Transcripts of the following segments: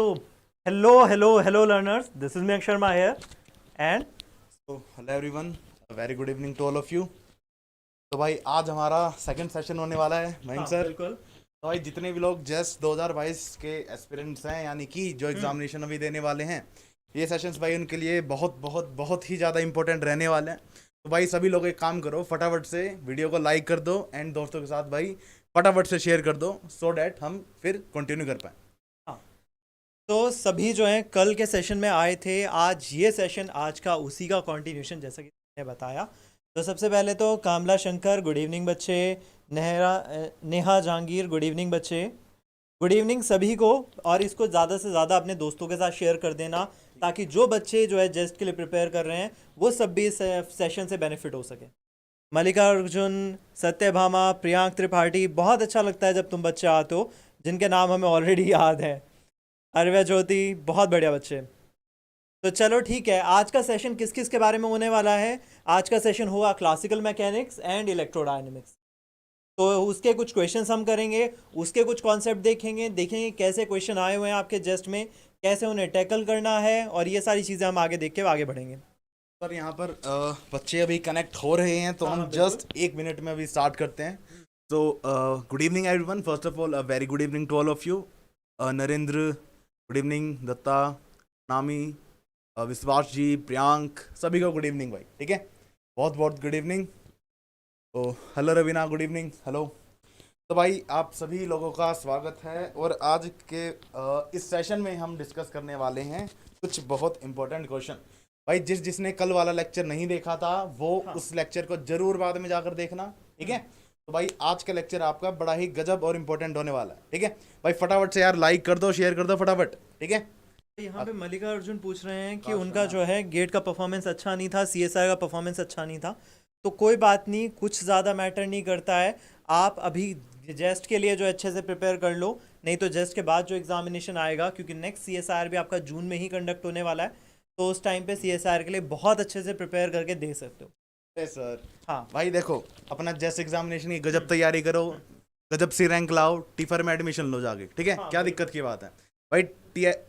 So, hello, learners. This is Mayank Sharma here, and hello everyone, very good evening to all of you. तो भाई आज हमारा second session होने वाला है मयंक सर। बिल्कुल। तो भाई जितने भी लोग जस्ट 2022 के एस्पिरेंट्स हैं, यानी कि जो एग्जामिनेशन अभी देने वाले हैं, ये सेशंस भाई उनके लिए बहुत बहुत बहुत ही ज़्यादा इंपॉर्टेंट रहने वाले हैं। तो भाई सभी लोग एक काम करो, फटाफट से वीडियो को लाइक कर दो एंड दोस्तों के साथ भाई फटाफट से शेयर कर दो, सो डैट हम फिर कंटिन्यू कर पाएँ। तो सभी जो हैं कल के सेशन में आए थे, आज ये सेशन आज का उसी का कंटिन्यूशन, जैसा कि मैंने बताया। तो सबसे पहले तो कामला शंकर, गुड इवनिंग बच्चे। नेहा जहांगीर, गुड इवनिंग बच्चे। गुड इवनिंग सभी को, और इसको ज़्यादा से ज़्यादा अपने दोस्तों के साथ शेयर कर देना, ताकि जो बच्चे जो है जेस्ट के लिए प्रिपेयर कर रहे हैं वो सब भी इस सेशन से बेनिफिट हो सके। मल्लिका अर्जुन, सत्यभामा, प्रियांक त्रिपाठी, बहुत अच्छा लगता है जब तुम बच्चे आते हो जिनके नाम हमें ऑलरेडी याद है। अरव्या ज्योति, बहुत बढ़िया बच्चे। तो चलो ठीक है, आज का सेशन किस किस के बारे में होने वाला है। आज का सेशन होगा क्लासिकल मैकेनिक्स एंड इलेक्ट्रोडायनेमिक्स। तो उसके कुछ क्वेश्चंस हम करेंगे, उसके कुछ कॉन्सेप्ट देखेंगे कैसे क्वेश्चन आए हुए हैं आपके जेस्ट में, कैसे उन्हें टैकल करना है, और ये सारी चीज़ें हम आगे देख के आगे बढ़ेंगे। सर यहाँ पर बच्चे अभी कनेक्ट हो रहे हैं, तो हम जस्ट 1 मिनट में अभी स्टार्ट करते हैं। तो good evening everyone, first of all very good evening to all of you. Narendra, good evening. Datta, Nami, Vishwas जी, प्रियांक, सभी को गुड इवनिंग भाई। ठीक है, बहुत बहुत गुड इवनिंग। तो hello Raveena, good evening. Hello. तो भाई आप सभी लोगों का स्वागत है, और आज के इस सेशन में हम डिस्कस करने वाले हैं कुछ बहुत इंपॉर्टेंट क्वेश्चन। भाई जिसने कल वाला लेक्चर नहीं देखा था वो उस लेक्चर को जरूर बाद में जाकर देखना। ठीक है, तो भाई आज का लेक्चर आपका बड़ा ही गजब और इम्पोर्टेंट होने वाला है। ठीक है भाई, फटाफट से यार लाइक कर दो, शेयर कर दो फटाफट। ठीक है, यहाँ पे मल्लिका अर्जुन पूछ रहे हैं कि उनका जो है गेट का परफॉर्मेंस अच्छा नहीं था, सीएसआई का परफॉर्मेंस अच्छा नहीं था। तो कोई बात नहीं, कुछ ज़्यादा मैटर नहीं करता है। आप अभी जेस्ट के लिए जो अच्छे से प्रिपेयर कर लो, नहीं तो जेस्ट के बाद जो एग्जामिनेशन आएगा, क्योंकि नेक्स्ट सीएसआईआर भी आपका जून में ही कंडक्ट होने वाला है, तो उस टाइम पे सीएसआईआर के लिए बहुत अच्छे से प्रिपेयर करके दे सकते हो। सर हाँ भाई देखो, अपना जेस्ट एग्जामिनेशन की गजब तैयारी करो, गजब सी रैंक लाओ, टीफर में एडमिशन लो जाके। ठीक है, क्या दिक्कत की बात है भाई।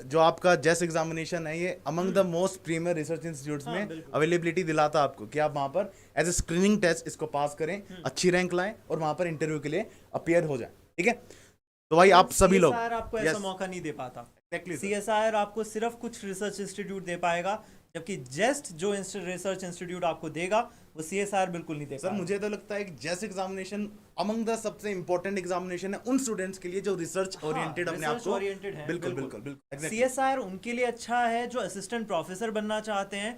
जो आपका जेस्ट एग्जामिनेशन है, ये among the most premiere research institutes में अवेलेबिलिटी दिलाता है आपको कि आप वहाँ पर एज ए स्क्रीनिंग टेस्ट इसको पास करें, अच्छी रैंक लाएं और वहाँ पर इंटरव्यू के लिए अपीयर हो जाए। ठीक है, तो भाई आप सभी लोग, आपको ऐसा मौका नहीं दे पाता। सीएसआईआर आपको सिर्फ कुछ रिसर्च इंस्टीट्यूट दे पाएगा, जबकि जेस्ट जो रिसर्च इंस्टीट्यूट आपको देगा वो सीएसआईआर बिल्कुल नहीं देगा। सर मुझे तो लगता है कि जेस्ट एग्जामिनेशन अमंग द सबसे इंपॉर्टेंट एग्जामिनेशन है उन स्टूडेंट्स के लिए जो रिसर्च ओरिएंटेड अपने आप को ओरिएंटेड है। बिल्कुल बिल्कुल बिल्कुल। सीएसआईआर उनके लिए अच्छा है जो असिस्टेंट प्रोफेसर बनना चाहते हैं।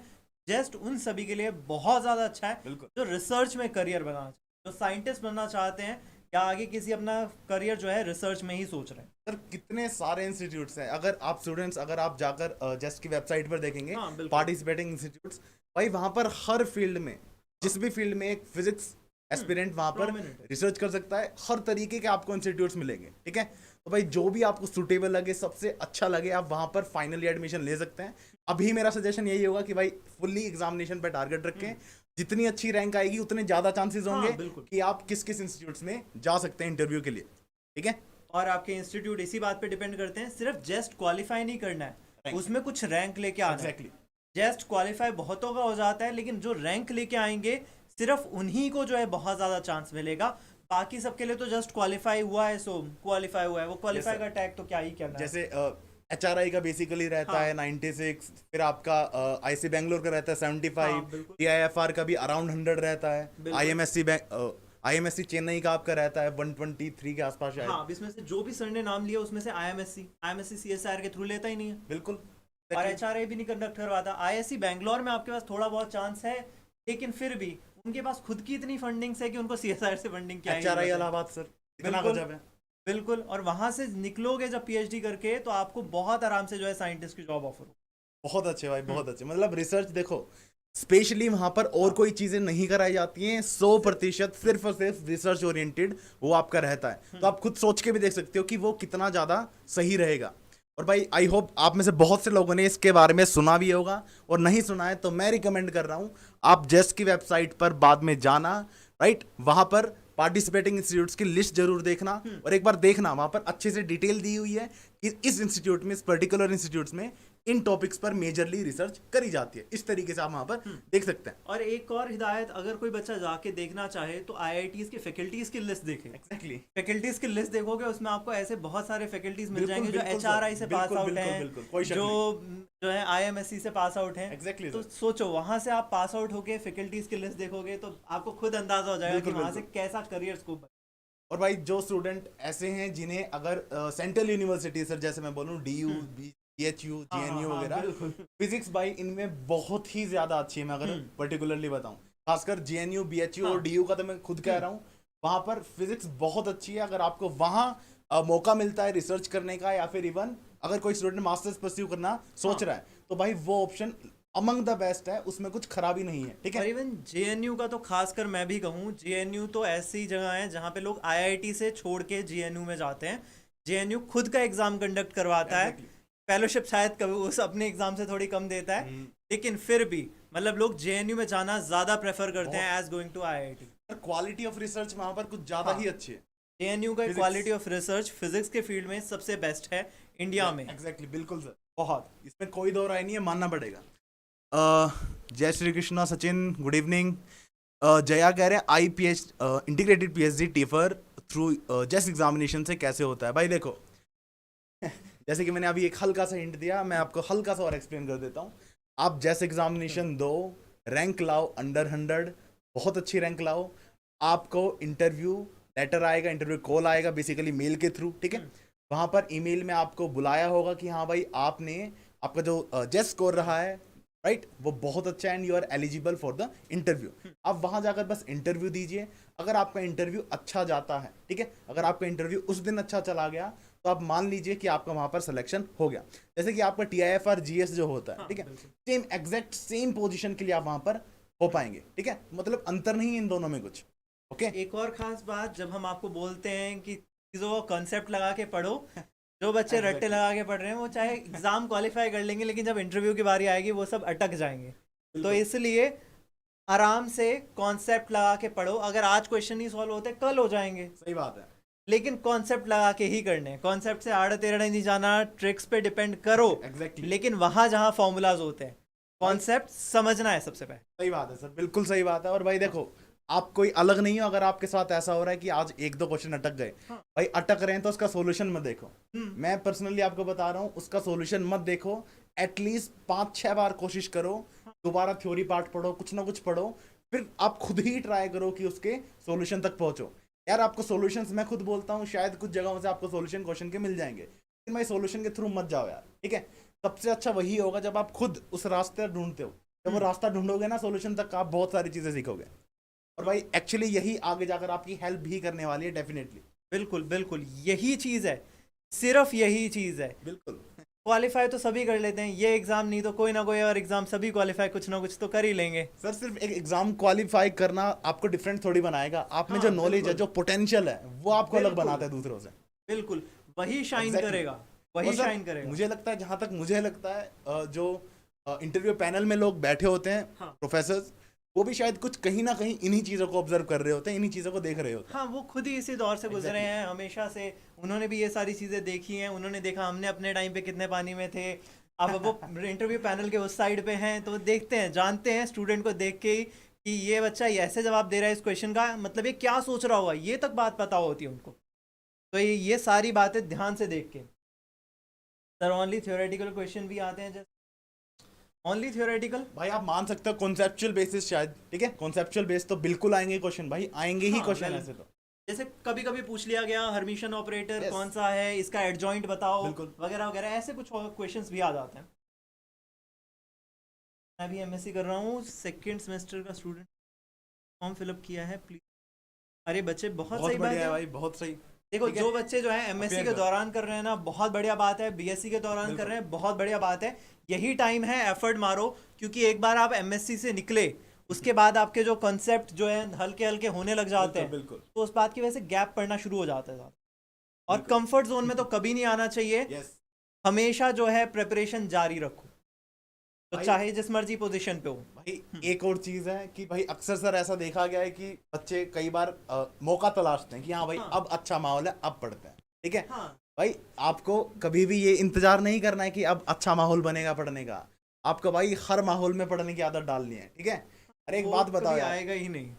जेस्ट उन सभी के लिए बहुत ज्यादा अच्छा है जो रिसर्च में करियर बनाना चाहते हैं, जो साइंटिस्ट बनना चाहते हैं, या आगे किसी अपना करियर जो है रिसर्च में ही सोच रहे हैं। सर कितने सारे इंस्टीट्यूट्स हैं, अगर आप स्टूडेंट्स अगर आप जाकर जेस्ट की वेबसाइट पर देखेंगे पार्टिसिपेटिंग इंस्टीट्यूट्स, भाई वहां पर हर फील्ड में, जिस भी फील्ड में एक फिजिक्स एस्पिरेंट वहां पर रिसर्च कर सकता है, हर तरीके के आपको इंस्टीट्यूट्स मिलेंगे। ठीक है, तो भाई जो भी आपको सूटेबल लगे, सबसे अच्छा लगे, आप वहां पर फाइनली एडमिशन ले सकते हैं। अभी मेरा सजेशन यही होगा कि भाई फुल्ली एग्जामिनेशन पर टारगेट रखें, जितनी अच्छी रैंक आएगी उतने ज्यादा चांसेस होंगे कि आप किस किस इंस्टीट्यूट्स में जा सकते हैं इंटरव्यू के लिए। ठीक है, और आपके इंस्टीट्यूट इसी बात पे डिपेंड करते हैं, सिर्फ जस्ट क्वालिफाई नहीं करना है, उसमें कुछ रैंक लेके आना है। जस्ट क्वालिफाई बहुतों का हो जाता है, लेकिन जो रैंक लेके आएंगे सिर्फ उन्हीं को जो है बहुत ज्यादा चांस मिलेगा। बाकी सबके लिए तो जस्ट क्वालिफाई हुआ है, सो क्वालिफाई हुआ है, वो क्वालिफाई का टैग तो क्या ही करना है। जैसे HRI का बेसिकली रहता है 96, फिर आपका IC बैंगलोर का रहता है 75, TIFR का भी अराउंड 100 रहता है, IMSC चेन्नई का आपका रहता है 123 के आसपास शायद। हाँ, इसमें से जो भी सर ने नाम लिया उसमें से IMSC CSIR के थ्रू लेता ही नहीं है। बिल्कुल, और HRI भी नहीं कंडक्ट करवाता। ISC बैंगलोर में आपके पास थोड़ा बहुत चांस है, लेकिन फिर भी उनके पास खुद की इतनी फंडिंग्स है कि उनको CSIR से फंडिंग क्या HRI इलाहाबाद सर, इतना गजब है। बिल्कुल, और वहां से निकलोगे जब PhD करके तो आपको बहुत आराम से जो है साइंटिस्ट की जॉब ऑफर हो। बहुत अच्छे भाई, बहुत अच्छे। मतलब रिसर्च देखो, स्पेशली वहां पर और कोई चीजें नहीं कराई जाती हैं, 100% सिर्फ और सिर्फ रिसर्च ओरिएंटेड वो आपका रहता है। तो आप खुद सोच के भी देख सकते हो कि वो कितना ज्यादा सही रहेगा। और भाई आई होप आप में से बहुत से लोगों ने इसके बारे में सुना भी होगा, और नहीं सुना है तो मैं रिकमेंड कर रहा हूं आप जेस्ट की वेबसाइट पर बाद में जाना, राइट, वहां पर पार्टिसिपेटिंग इंस्टीट्यूट्स की लिस्ट जरूर देखना, और एक बार देखना वहां पर अच्छे से डिटेल दी हुई है कि इस इंस्टीट्यूट में, इस पर्टिकुलर इंस्टीट्यूट्स में इन टॉपिक्स पर मेजरली रिसर्च करी जाती है। इस तरीके से आप वहां पर देख सकते हैं। और एक और हिदायत, अगर कोई बच्चा जाके देखना चाहे तो आईआईटीज की फैकल्टीज की लिस्ट देखें। एग्जैक्टली, फैकल्टीज की लिस्ट देखोगे, उसमें आपको ऐसे बहुत सारे फैकल्टीज मिल बिल्कुल, जाएंगे जो बिल्कुल एचआरआई सर, से पास बिल्कुल, आउट बिल्कुल, हैं, बिल्कुल, कोई शक जो है आईएमएससी से पास आउट हैं। Exactly, तो sir. सोचो, वहां से आप पास आउट होके फैकल्टीज की लिस्ट देखोगे तो आपको खुद अंदाजा हो जाएगा कि बिल्कुल, वहां से बिल्कुल। कैसा करियर स्कोप। और भाई जो स्टूडेंट ऐसे हैं जिन्हें अगर सेंट्रल यूनिवर्सिटी सर, जैसे मैं बोलूँ डीयू, बीएचयू, जीएनयू वगैरह, फिजिक्स भाई इनमें बहुत ही ज्यादा अच्छी है। मैं अगर पर्टिकुलरली बताऊं, खासकर जीएनयू, बीएचयू और डीयू का तो मैं खुद कह रहा हूँ, वहां पर फिजिक्स बहुत अच्छी है। अगर आपको वहां मौका मिलता है रिसर्च करने का, या फिर इवन अगर कोई स्टूडेंट मास्टर्स परस्यू करना सोच रहा है, तो भाई वो ऑप्शन अमंग द बेस्ट है, उसमें कुछ खराबी नहीं है। ठीक और है, इवन जेएनयू का तो खासकर मैं भी कहूँ, जेएनयू तो ऐसी जगह है जहाँ पे लोग आईआईटी से छोड़ के जेएनयू में जाते हैं। जेएनयू खुद का एग्जाम कंडक्ट करवाता है। Exactly. फेलोशिप शायद कभी उस अपने एग्जाम से थोड़ी कम देता है, लेकिन फिर भी मतलब लोग जेएनयू में जाना ज्यादा प्रेफर करते हैं as going to IIT. Quality of research वहां पर कुछ ज्यादा ही अच्छी है। जेएनयू का Physics. Quality of research physics के फील्ड में सबसे बेस्ट है इंडिया में। एग्जैक्टली, बिल्कुल सर, बहुत। इसमें कोई दो राय नहीं है, मानना पड़ेगा। जय श्री कृष्णा सचिन, गुड इवनिंग। जया कह रहे हैं आई इंटीग्रेटेड पीएचडी टीफर थ्रू जेस एग्जामिनेशन से कैसे होता है। भाई देखो, जैसे कि मैंने अभी एक हल्का सा हिंट दिया, मैं आपको हल्का सा और एक्सप्लेन कर देता हूँ। आप जेस एग्जामिनेशन दो, रैंक लाओ अंडर 100, बहुत अच्छी रैंक लाओ, आपको इंटरव्यू लेटर आएगा, इंटरव्यू कॉल आएगा बेसिकली मेल के थ्रू। ठीक है, वहां पर ईमेल में आपको बुलाया होगा कि हाँ भाई आपने, आपका जो जेस स्कोर रहा है राइट, वो बहुत अच्छा है and you are eligible for the interview. आप वहां जाकर बस इंटरव्यू दीजिए। अगर आपका इंटरव्यू अच्छा जाता है, ठीक है, अगर आपका इंटरव्यू उस दिन अच्छा चला गया, तो आप मान लीजिए कि आपका वहां पर सिलेक्शन हो गया। जैसे कि आपका TIFR GS जो होता है, ठीक है, सेम एग्जैक्ट सेम पोजीशन के लिए आप वहां पर हो पाएंगे। ठीक है, मतलब अंतर नहीं है इन दोनों में कुछ। ओके, एक और खास बात, जब हम आपको बोलते हैं कि चीज़ों को कॉन्सेप्ट लगा के पढ़ो, जो बच्चे रट्टे लगा के पढ़ रहे हैं वो चाहे एग्जाम क्वालिफाई कर लेंगे, लेकिन जब इंटरव्यू की बारी आएगी वो सब अटक जाएंगे। तो इसलिए आराम से कॉन्सेप्ट लगा के पढ़ो। अगर आज क्वेश्चन नहीं सॉल्व होते कल हो जाएंगे, सही बात है, लेकिन कॉन्सेप्ट लगा के ही करने हैं। कॉन्सेप्ट से आड़ा टेढ़ा नहीं जाना, ट्रिक्स पे डिपेंड करो, एग्जैक्टली, लेकिन वहां जहां फॉर्मूलाज होते हैं, कॉन्सेप्ट समझना है सबसे पहले। सही बात है सर, बिल्कुल सही बात है। और भाई देखो, आप कोई अलग नहीं हो अगर आपके साथ ऐसा हो रहा है कि आज एक दो क्वेश्चन अटक गए। भाई अटक रहे हैं तो उसका सॉल्यूशन मत देखो। मैं पर्सनली आपको बता रहा हूँ, उसका सॉल्यूशन मत देखो। एटलीस्ट 5-6 बार कोशिश करो, दोबारा थ्योरी पार्ट पढ़ो, कुछ ना कुछ पढ़ो, फिर आप खुद ही ट्राई करो कि उसके सॉल्यूशन तक पहुंचो। यार आपको सॉल्यूशंस मैं खुद बोलता हूँ, शायद कुछ जगहों से आपको सॉल्यूशन क्वेश्चन के मिल जाएंगे, लेकिन भाई सॉल्यूशन के थ्रू मत जाओ यार। ठीक है, सबसे अच्छा वही होगा जब आप खुद उस रास्ते ढूंढते हो। जब वो रास्ता ढूंढोगे ना सॉल्यूशन तक, आप बहुत सारी चीजें सीखोगे, और भाई एक्चुअली यही आगे जाकर आपकी हेल्प भी करने वाली है डेफिनेटली। बिल्कुल बिल्कुल, यही चीज़ है, सिर्फ यही चीज़ है। बिल्कुल, क्वालिफाई तो सभी कर लेते हैं, ये एग्जाम नहीं तो कोई ना कोई और एग्जाम सभी क्वालिफाई कुछ ना कुछ तो कर ही लेंगे। सर सिर्फ एक एग्जाम क्वालिफाई करना आपको डिफरेंट थोड़ी बनाएगा। आप में जो नॉलेज है, जो पोटेंशियल है, वो आपको अलग बनाता है दूसरों से। बिल्कुल, वही शाइन Exactly. करेगा, वही और सर, शाइन करेगा। मुझे लगता है, जहां तक मुझे लगता है, जो इंटरव्यू पैनल में लोग बैठे होते हैं, प्रोफेसर्स, वो भी शायद कुछ कहीं ना कहीं इन्हीं चीजों को ऑब्जर्व कर रहे होते हैं, इन्हीं चीजों को देख रहे होते हैं। हाँ, वो खुद ही इसी दौर से गुजरे हैं हमेशा से, उन्होंने भी ये सारी चीज़ें देखी हैं। उन्होंने देखा हमने अपने टाइम पे कितने पानी में थे, अब वो इंटरव्यू पैनल के उस साइड पे हैं, तो वो देखते हैं, जानते हैं स्टूडेंट को देख के ही कि ये बच्चा ऐसे जवाब दे रहा है इस क्वेश्चन का, मतलब ये क्या सोच रहा होगा, ये तक बात पता होती है उनको। तो ये सारी बातें ध्यान से देख के। सर ओनली थ्योरेटिकल क्वेश्चन भी आते हैं, जैसे ओनली थ्योरेटिकल। भाई आप मान सकते हो कॉन्सेप्चुअल बेसिस शायद, ठीक है, कॉन्सेप्चुअल बेस तो बिल्कुल आएंगे क्वेश्चन, भाई आएंगे ही क्वेश्चन ऐसे तो। जैसे कभी कभी पूछ लिया गया हर्मिशन ऑपरेटर Yes. कौन सा है, इसका एडजॉइंट बताओ, बिल्कुल। वगैरह वगैरह, ऐसे कुछ क्वेश्चंस भी आ जाते हैं। मैं भी एमएससी कर रहा हूँ, सेकंड सेमेस्टर का स्टूडेंट, फॉर्म फिलअप किया है प्लीज। अरे बच्चे, बहुत सही बात बढ़िया है भाई, बहुत सही। देखो, ठीक है? जो बच्चे जो है एमएससी के दौरान कर रहे हैं ना, बहुत बढ़िया बात है। बीएससी के दौरान कर रहे हैं, बहुत बढ़िया बात है। यही टाइम है, एफर्ट मारो, क्योंकि एक बार आप एमएससी से निकले, उसके बाद आपके जो कॉन्सेप्ट जो है हल्के हल्के होने लग जाते हैं, बिल्कुल, तो उस बात की वजह से गैप पड़ना शुरू हो जाता है। और कंफर्ट जोन में तो कभी नहीं आना चाहिए, यस, हमेशा जो है प्रिपरेशन जारी रखो। तो भाई- चाहे जिस मर्जी पोजीशन पे हो। भाई एक और चीज है कि भाई अक्सर सर ऐसा देखा गया है कि बच्चे कई बार मौका तलाशते हैं कि हाँ भाई हाँ। अब अच्छा माहौल है अब पढ़ते हैं, ठीक है। हाँ भाई आपको कभी भी ये इंतजार नहीं करना है कि अब अच्छा माहौल बनेगा पढ़ने का। आपको भाई हर माहौल में पढ़ने की आदत डालनी है, ठीक है। अरे एक वो बात बताओ कभी यार, आएगा ही नहीं,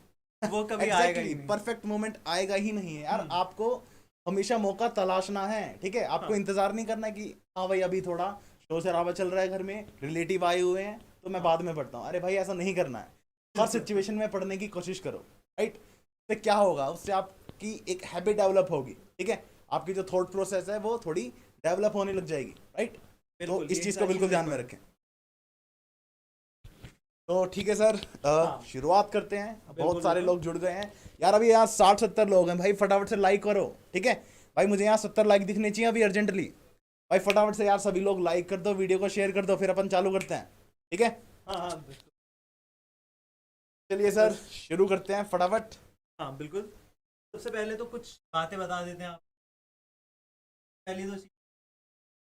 वो कभी आएगा ही नहीं। परफेक्ट मोमेंट आएगा ही नहीं है यार। आपको हमेशा मौका तलाशना है, ठीक है। आपको हाँ। इंतजार नहीं करना है कि हाँ भाई अभी थोड़ा शोर शराबा चल रहा है घर में, रिलेटिव आए हुए हैं तो मैं बाद में पढ़ता हूँ। अरे भाई ऐसा नहीं करना है, हर सिचुएशन में पढ़ने की कोशिश करो, राइट। उससे क्या होगा, उससे आपकी एक हैबिट डेवलप होगी, ठीक है। आपकी जो थॉट प्रोसेस है वो थोड़ी डेवलप होने लग जाएगी, राइट। तो बिल्कुल, इस ये चीज को सारी बिल्कुल चीजें ध्यान में रखें। तो ठीक है सर, हाँ। शुरुआत करते हैं। बहुत बिल्कुल, सारे बिल्कुल। लोग जुड़ गए हैं यार, अभी यहाँ 60-70 लोग हैं भाई, फटाफट से लाइक करो, ठीक है। भाई मुझे यहाँ 70 लाइक दिखने चाहिए अभी अर्जेंटली। भाई फटाफट से यार सभी लोग लाइक कर दो, वीडियो को शेयर कर दो, फिर अपन चालू करते हैं, ठीक है। हाँ हाँ बिल्कुल। चलिए सर शुरू करते हैं फटाफट। हाँ बिल्कुल। सबसे पहले तो कुछ बातें बता देते हैं आप। पहली तो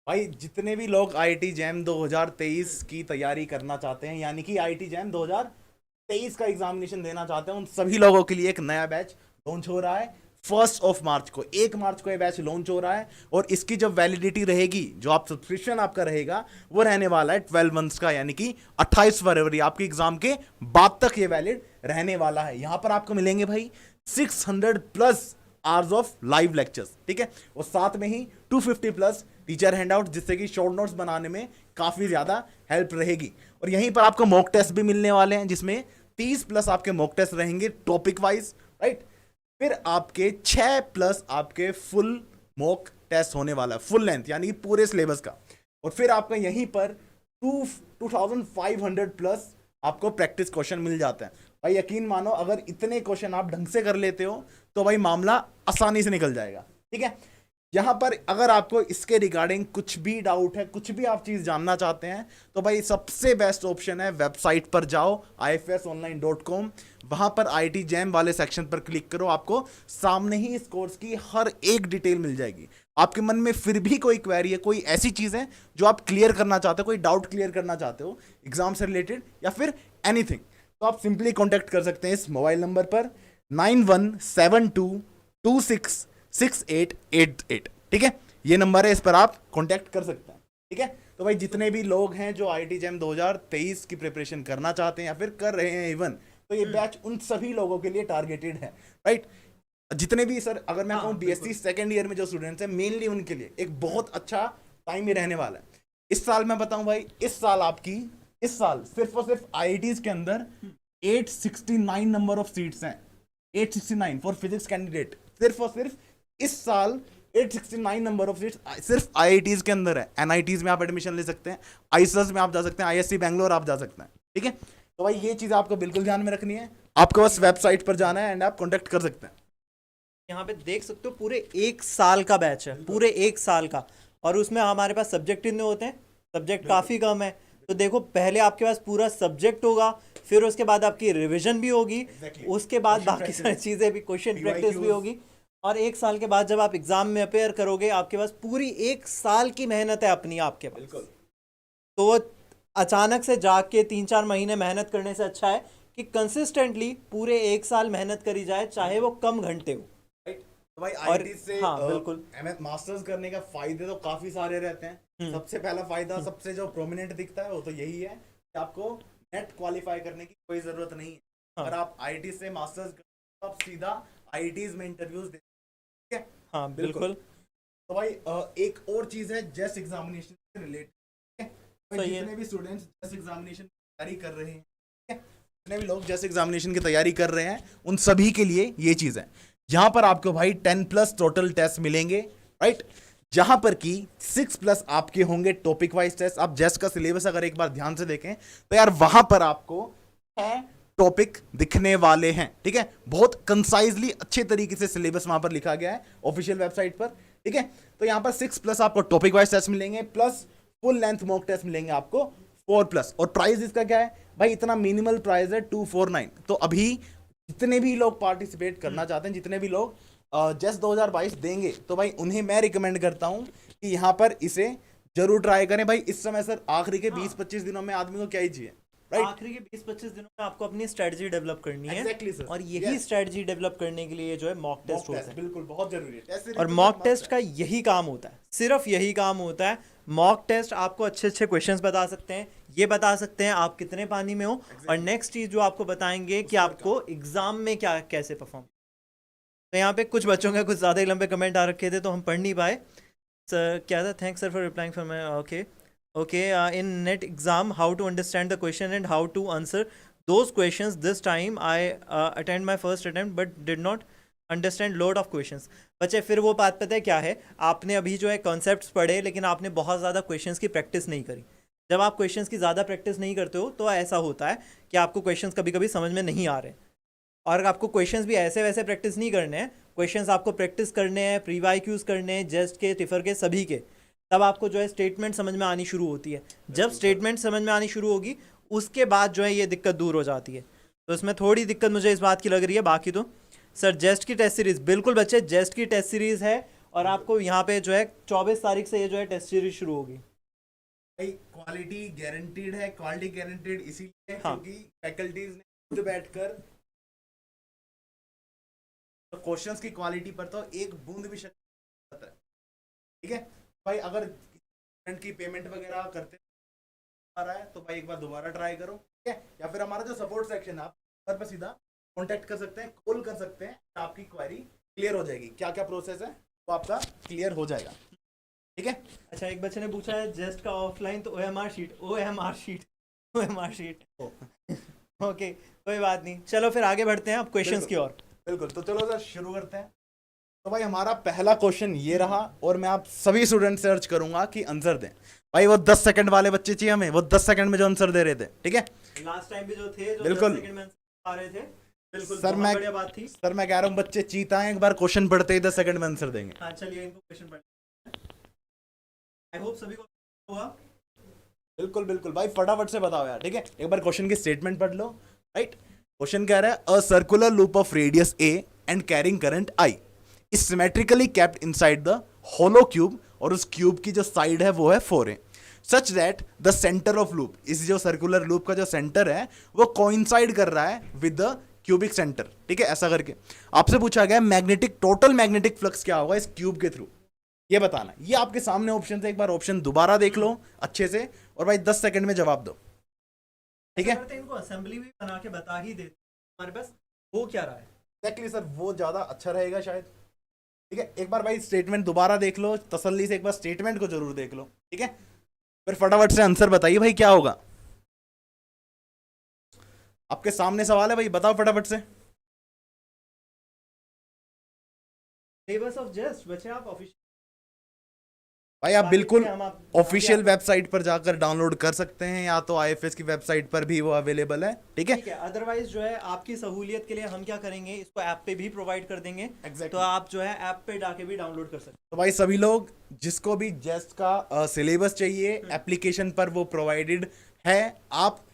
भाई जितने भी लोग आईआईटी जैम 2023 की तैयारी करना चाहते हैं, यानी कि आईआईटी जैम 2023 का एग्जामिनेशन देना चाहते हैं, उन सभी लोगों के लिए एक नया बैच लॉन्च हो रहा है 1 मार्च को। 1 मार्च को ये बैच लॉन्च हो रहा है और इसकी जब वैलिडिटी रहेगी, जो आप सब्सक्रिप्शन आपका रहेगा वो रहने वाला है 12 मंथ्स का, यानी कि 28 फरवरी आपके एग्जाम के बाद तक ये वैलिड रहने वाला है। यहां पर आपको मिलेंगे भाई 600 plus hours of live lectures, ठीक है। और साथ में ही 250 प्लस टीचर हैंडआउट, जिससे कि शॉर्ट नोट्स बनाने में काफी ज्यादा हेल्प रहेगी। और यहीं पर आपको मॉक टेस्ट भी मिलने वाले हैं, जिसमें 30 प्लस आपके मॉक टेस्ट रहेंगे टॉपिक वाइज, राइट। फिर आपके 6 प्लस आपके फुल मॉक टेस्ट होने वाला है, फुल लेंथ यानी कि पूरे सिलेबस का। और फिर आपका यहीं पर 2500 प्लस आपको प्रैक्टिस क्वेश्चन मिल जाते हैं। भाई यकीन मानो, अगर इतने क्वेश्चन आप ढंग से कर लेते हो तो भाई मामला आसानी से निकल जाएगा, ठीक है। यहां पर अगर आपको इसके रिगार्डिंग कुछ भी डाउट है, कुछ भी आप चीज जानना चाहते हैं, तो भाई सबसे बेस्ट ऑप्शन है वेबसाइट पर जाओ ifsonline.com। वहां पर आईआईटी जैम वाले सेक्शन पर क्लिक करो, आपको सामने ही इस कोर्स की हर एक डिटेल मिल जाएगी। आपके मन में फिर भी कोई क्वेरी है, कोई ऐसी चीज है जो आप क्लियर करना चाहते हो, कोई डाउट क्लियर करना चाहते हो एग्जाम से रिलेटेड या फिर एनीथिंग, तो आप सिंपली कॉन्टेक्ट कर सकते हैं इस मोबाइल नंबर पर 9172266888, ठीक है। ये नंबर है, इस पर आप कांटेक्ट कर सकते हैं, ठीक है। तो भाई जितने भी लोग हैं जो आईआईटी जैम 2023 की प्रिपरेशन करना चाहते हैं या फिर कर रहे हैं इवन, तो ये बैच उन सभी लोगों के लिए टारगेटेड है, राइट। जितने भी सर, अगर मैं कहूँ बीएससी सेकंड ईयर में जो स्टूडेंट्स हैं, मेनली उनके लिए एक बहुत अच्छा टाइम ही रहने वाला है। इस साल मैं बताऊं भाई, इस साल सिर्फ और सिर्फ आईआईटीज के अंदर 869 नंबर ऑफ सीट्स हैं, 869 फॉर फिजिक्स कैंडिडेट। सिर्फ और सिर्फ इस साल 869 नंबर ऑफ सीट्स सिर्फ आईआईटीज के अंदर है। एनआईटीज में आप एडमिशन ले सकते हैं, आईएसएस में आप जा सकते हैं, आईएससी बैंगलोर आप जा सकते हैं, ठीक है। तो भाई ये चीज आपको बिल्कुल ध्यान में रखनी है, आपको बस वेबसाइट पर जाना है एंड आप कॉन्टेक्ट कर सकते हैं। यहाँ पे देख सकते हो पूरे 1 साल का बैच है, पूरे 1 साल का। और उसमें हमारे पास सब्जेक्ट कितने होते हैं? सब्जेक्ट काफ़ी कम है। तो देखो, पहले आपके पास पूरा सब्जेक्ट होगा, फिर उसके बाद आपकी रिवीजन भी होगी, उसके बाद बाकी सारी चीज़ें भी, क्वेश्चन प्रैक्टिस भी होगी। और 1 साल के बाद जब आप एग्जाम में अपेयर करोगे, आपके पास पूरी 1 साल की मेहनत है अपनी आपके पास। तो वो अचानक से जाके 3-4 महीने मेहनत करने से अच्छा है कि कंसिस्टेंटली पूरे 1 साल मेहनत करी जाए, चाहे वो कम घंटे हो। तो भाई आईआईटी से हाँ बिल्कुल, मास्टर्स करने का फायदे तो काफी सारे रहते हैं। सबसे पहला फायदा, सबसे जो प्रोमिनेंट दिखता है वो तो यही है कि आपको नेट क्वालिफाई करने की कोई जरूरत नहीं है। हाँ। अगर आप आईआईटी से मास्टर्स करते हो तो आप सीधा आईआईटीज में इंटरव्यूज देते हैं, ठीक है। हाँ बिल्कुल। तो भाई एक और चीज है जेस एग्जामिनेशन से रिलेटेड, ठीक है। भाई जितने भी स्टूडेंट्स जेस एग्जामिनेशन की तैयारी कर रहे हैं, ठीक है, जितने भी लोग जेस एग्जामिनेशन की तैयारी कर रहे हैं, उन सभी के लिए ये चीज है। यहां पर आपको भाई 10 प्लस टोटल टेस्ट मिलेंगे, राइट। जहां पर कि 6 प्लस आपके होंगे टॉपिक वाइज टेस्ट। आप जेस का सिलेबस अगर एक बार ध्यान से देखें तो यार वहां पर आपको 6 टॉपिक दिखने वाले हैं, ठीक है। बहुत कंसाइजली अच्छे तरीके से सिलेबस वहां पर लिखा गया है ऑफिशियल वेबसाइट पर, ठीक है। तो यहां पर 6 प्लस आपको टॉपिक वाइज टेस्ट मिलेंगे, plus full length mock test मिलेंगे आपको 4 प्लस। और प्राइस इसका क्या है भाई? इतना मिनिमल प्राइस है 249। तो अभी जितने भी लोग पार्टिसिपेट करना चाहते हैं, जितने भी लोग जेस 2022 देंगे, तो भाई उन्हें मैं रिकमेंड करता हूं कि यहां पर इसे जरूर ट्राई करें भाई। इस समय सर आखिरी के 20-25 दिनों में आदमी को क्या ही चाहिए, राइट? आखिरी के 20-25 दिनों में आपको अपनी स्ट्रेटजी डेवलप करनी है। Exactly, sir. और यही Yes. स्ट्रेटजी डेवलप करने के लिए जो है मॉक टेस्ट होता है। बिल्कुल बहुत जरूरी है टेस्ट और मॉक टेस्ट का यही काम होता है, सिर्फ यही काम होता है। मॉक टेस्ट आपको अच्छे अच्छे क्वेश्चंस बता सकते हैं, ये बता सकते हैं आप कितने पानी में हो, और नेक्स्ट चीज जो आपको बताएंगे कि आपको एग्जाम में क्या कैसे परफॉर्म। तो यहाँ पे कुछ बच्चों के कुछ ज़्यादा ही लंबे कमेंट आ रखे थे तो हम पढ़ नहीं पाए। सर क्या था, thanks sir for replying for my okay okay in net exam how to understand the question and how to answer those questions this time I attend my first attempt but did not understand load of questions. बच्चे फिर वो बात पता है क्या है, आपने अभी जो है कॉन्सेप्ट्स पढ़े लेकिन आपने बहुत ज़्यादा क्वेश्चंस की प्रैक्टिस नहीं करी। जब आप क्वेश्चंस की ज़्यादा प्रैक्टिस नहीं करते हो तो ऐसा होता है कि आपको क्वेश्चंस कभी कभी समझ में नहीं आ रहे। और आपको क्वेश्चंस भी ऐसे वैसे प्रैक्टिस नहीं करने हैं, क्वेश्चंस आपको प्रैक्टिस करने हैं, प्री वाईक्यूज करने हैं, जेस्ट के, टिफर के, सभी के। तब आपको जो है स्टेटमेंट समझ में आनी शुरू होती है। जब स्टेटमेंट समझ में आनी शुरू होगी उसके बाद जो है ये दिक्कत दूर हो जाती है। तो इसमें थोड़ी दिक्कत मुझे इस बात की लग रही है। बाकी तो सर जेस्ट की टेस्ट सीरीज, बिल्कुल बच्चे जेस्ट की टेस्ट सीरीज है, और आपको यहाँ पे जो है 24 तारीख से ये जो है टेस्ट सीरीज शुरू होगी। क्वालिटी गारंटीड है, क्वालिटी गारंटीड इसीलिए हाँ। क्योंकि फैकल्टीज ने खुद बैठकर क्वेश्चंस की क्वालिटी पर तो एक बूंद भी शक नहीं है, ठीक है भाई। अगर स्टूडेंट की पेमेंट वगैरह करते आ रहा है तो भाई एक बार दोबारा ट्राई करो, ठीक है? या फिर हमारा जो सपोर्ट सेक्शन है आप घर पर सीधा कांटेक्ट कर सकते हैं, कॉल कर सकते हैं, आपकी क्वेरी क्लियर हो जाएगी। क्या क्या प्रोसेस है वो आपका क्लियर हो जाएगा, ठीक है? अच्छा, एक बच्चे ने पूछा है जेस्ट का ऑफलाइन तो OMR sheet, OMR sheet, OMR sheet. Okay कोई बात नहीं, चलो फिर आगे बढ़ते हैं अब क्वेश्चंस की ओर। बिल्कुल, तो चलो सर शुरू करते हैं। तो भाई हमारा पहला क्वेश्चन ये रहा, और मैं आप सभी स्टूडेंट सर्च करूंगा कि आंसर दें। भाई वो 10 सेकंड वाले बच्चे चाहिए हमें, वो 10 सेकंड में जो आंसर दे रहे थे, ठीक है? लास्ट टाइम भी जो थे, जो बिल्कुल 10 सेकंड में आंसर आ रहे थे, बिल्कुल सर बहुत बढ़िया बात थी। सर मैं कह रहा हूँ बच्चे चीता हैं, एक बार क्वेश्चन पढ़ते ही 10 सेकंड में आंसर देंगे। हाँ चलिए इनको क्वेश्चन पढ़ते हैं। आई होप सभी को हुआ। बिल्कुल बिल्कुल भाई फटाफट से बताओ यार, ठीक है? एक बार क्वेश्चन की स्टेटमेंट पढ़ लो, राइट? क्वेश्चन कह रहा है a circular loop of radius a and carrying current I is symmetrically kept inside the hollow cube, और उस क्यूब की जो साइड है वो है 4a, such that the centre of loop, इस जो सर्कुलर लूप का जो सेंटर है वो कोइंसाइड कर रहा है विद द क्यूबिक सेंटर, ठीक है? ऐसा करके आपसे पूछा गया मैग्नेटिक टोटल मैग्नेटिक फ्लक्स क्या होगा इस क्यूब के थ्रू, ये बताना। ये आपके सामने ऑप्शन है, एक बार ऑप्शन दोबारा देख लो अच्छे से, और भाई 10 सेकंड में जवाब दो, ठीक है? इनको असेंबली भी बना के बता ही देते हमारे पास हो क्या रहा है। एक्चुअली सर वो ज्यादा अच्छा रहेगा शायद, ठीक है? एक बार भाई स्टेटमेंट दोबारा देख लो तसल्ली से, एक बार स्टेटमेंट को जरूर देख लो, ठीक है? फिर फटाफट से आंसर बताइए भाई क्या होगा। आपके सामने सवाल है भाई, बताओ फटाफट से। सिलेबस ऑफ जेस्ट बच्चे आप ऑफिशियल, भाई आप बिल्कुल हम आप ऑफिशियल वेबसाइट पर जाकर डाउनलोड कर सकते हैं, या तो आईएफएस की वेबसाइट पर भी वो अवेलेबल है, ठीक है? ठीक है। अदरवाइज जो है आपकी सहूलियत के लिए हम क्या करेंगे, इसको ऐप पे भी प्रोवाइड कर देंगे। Exactly. तो आप जो है ऐप पे जाके भी डाउनलोड कर सकते तो भाई सभी लोग जिसको भी जेस्ट का सिलेबस चाहिए एप्लीकेशन पर वो प्रोवाइडेड है। आप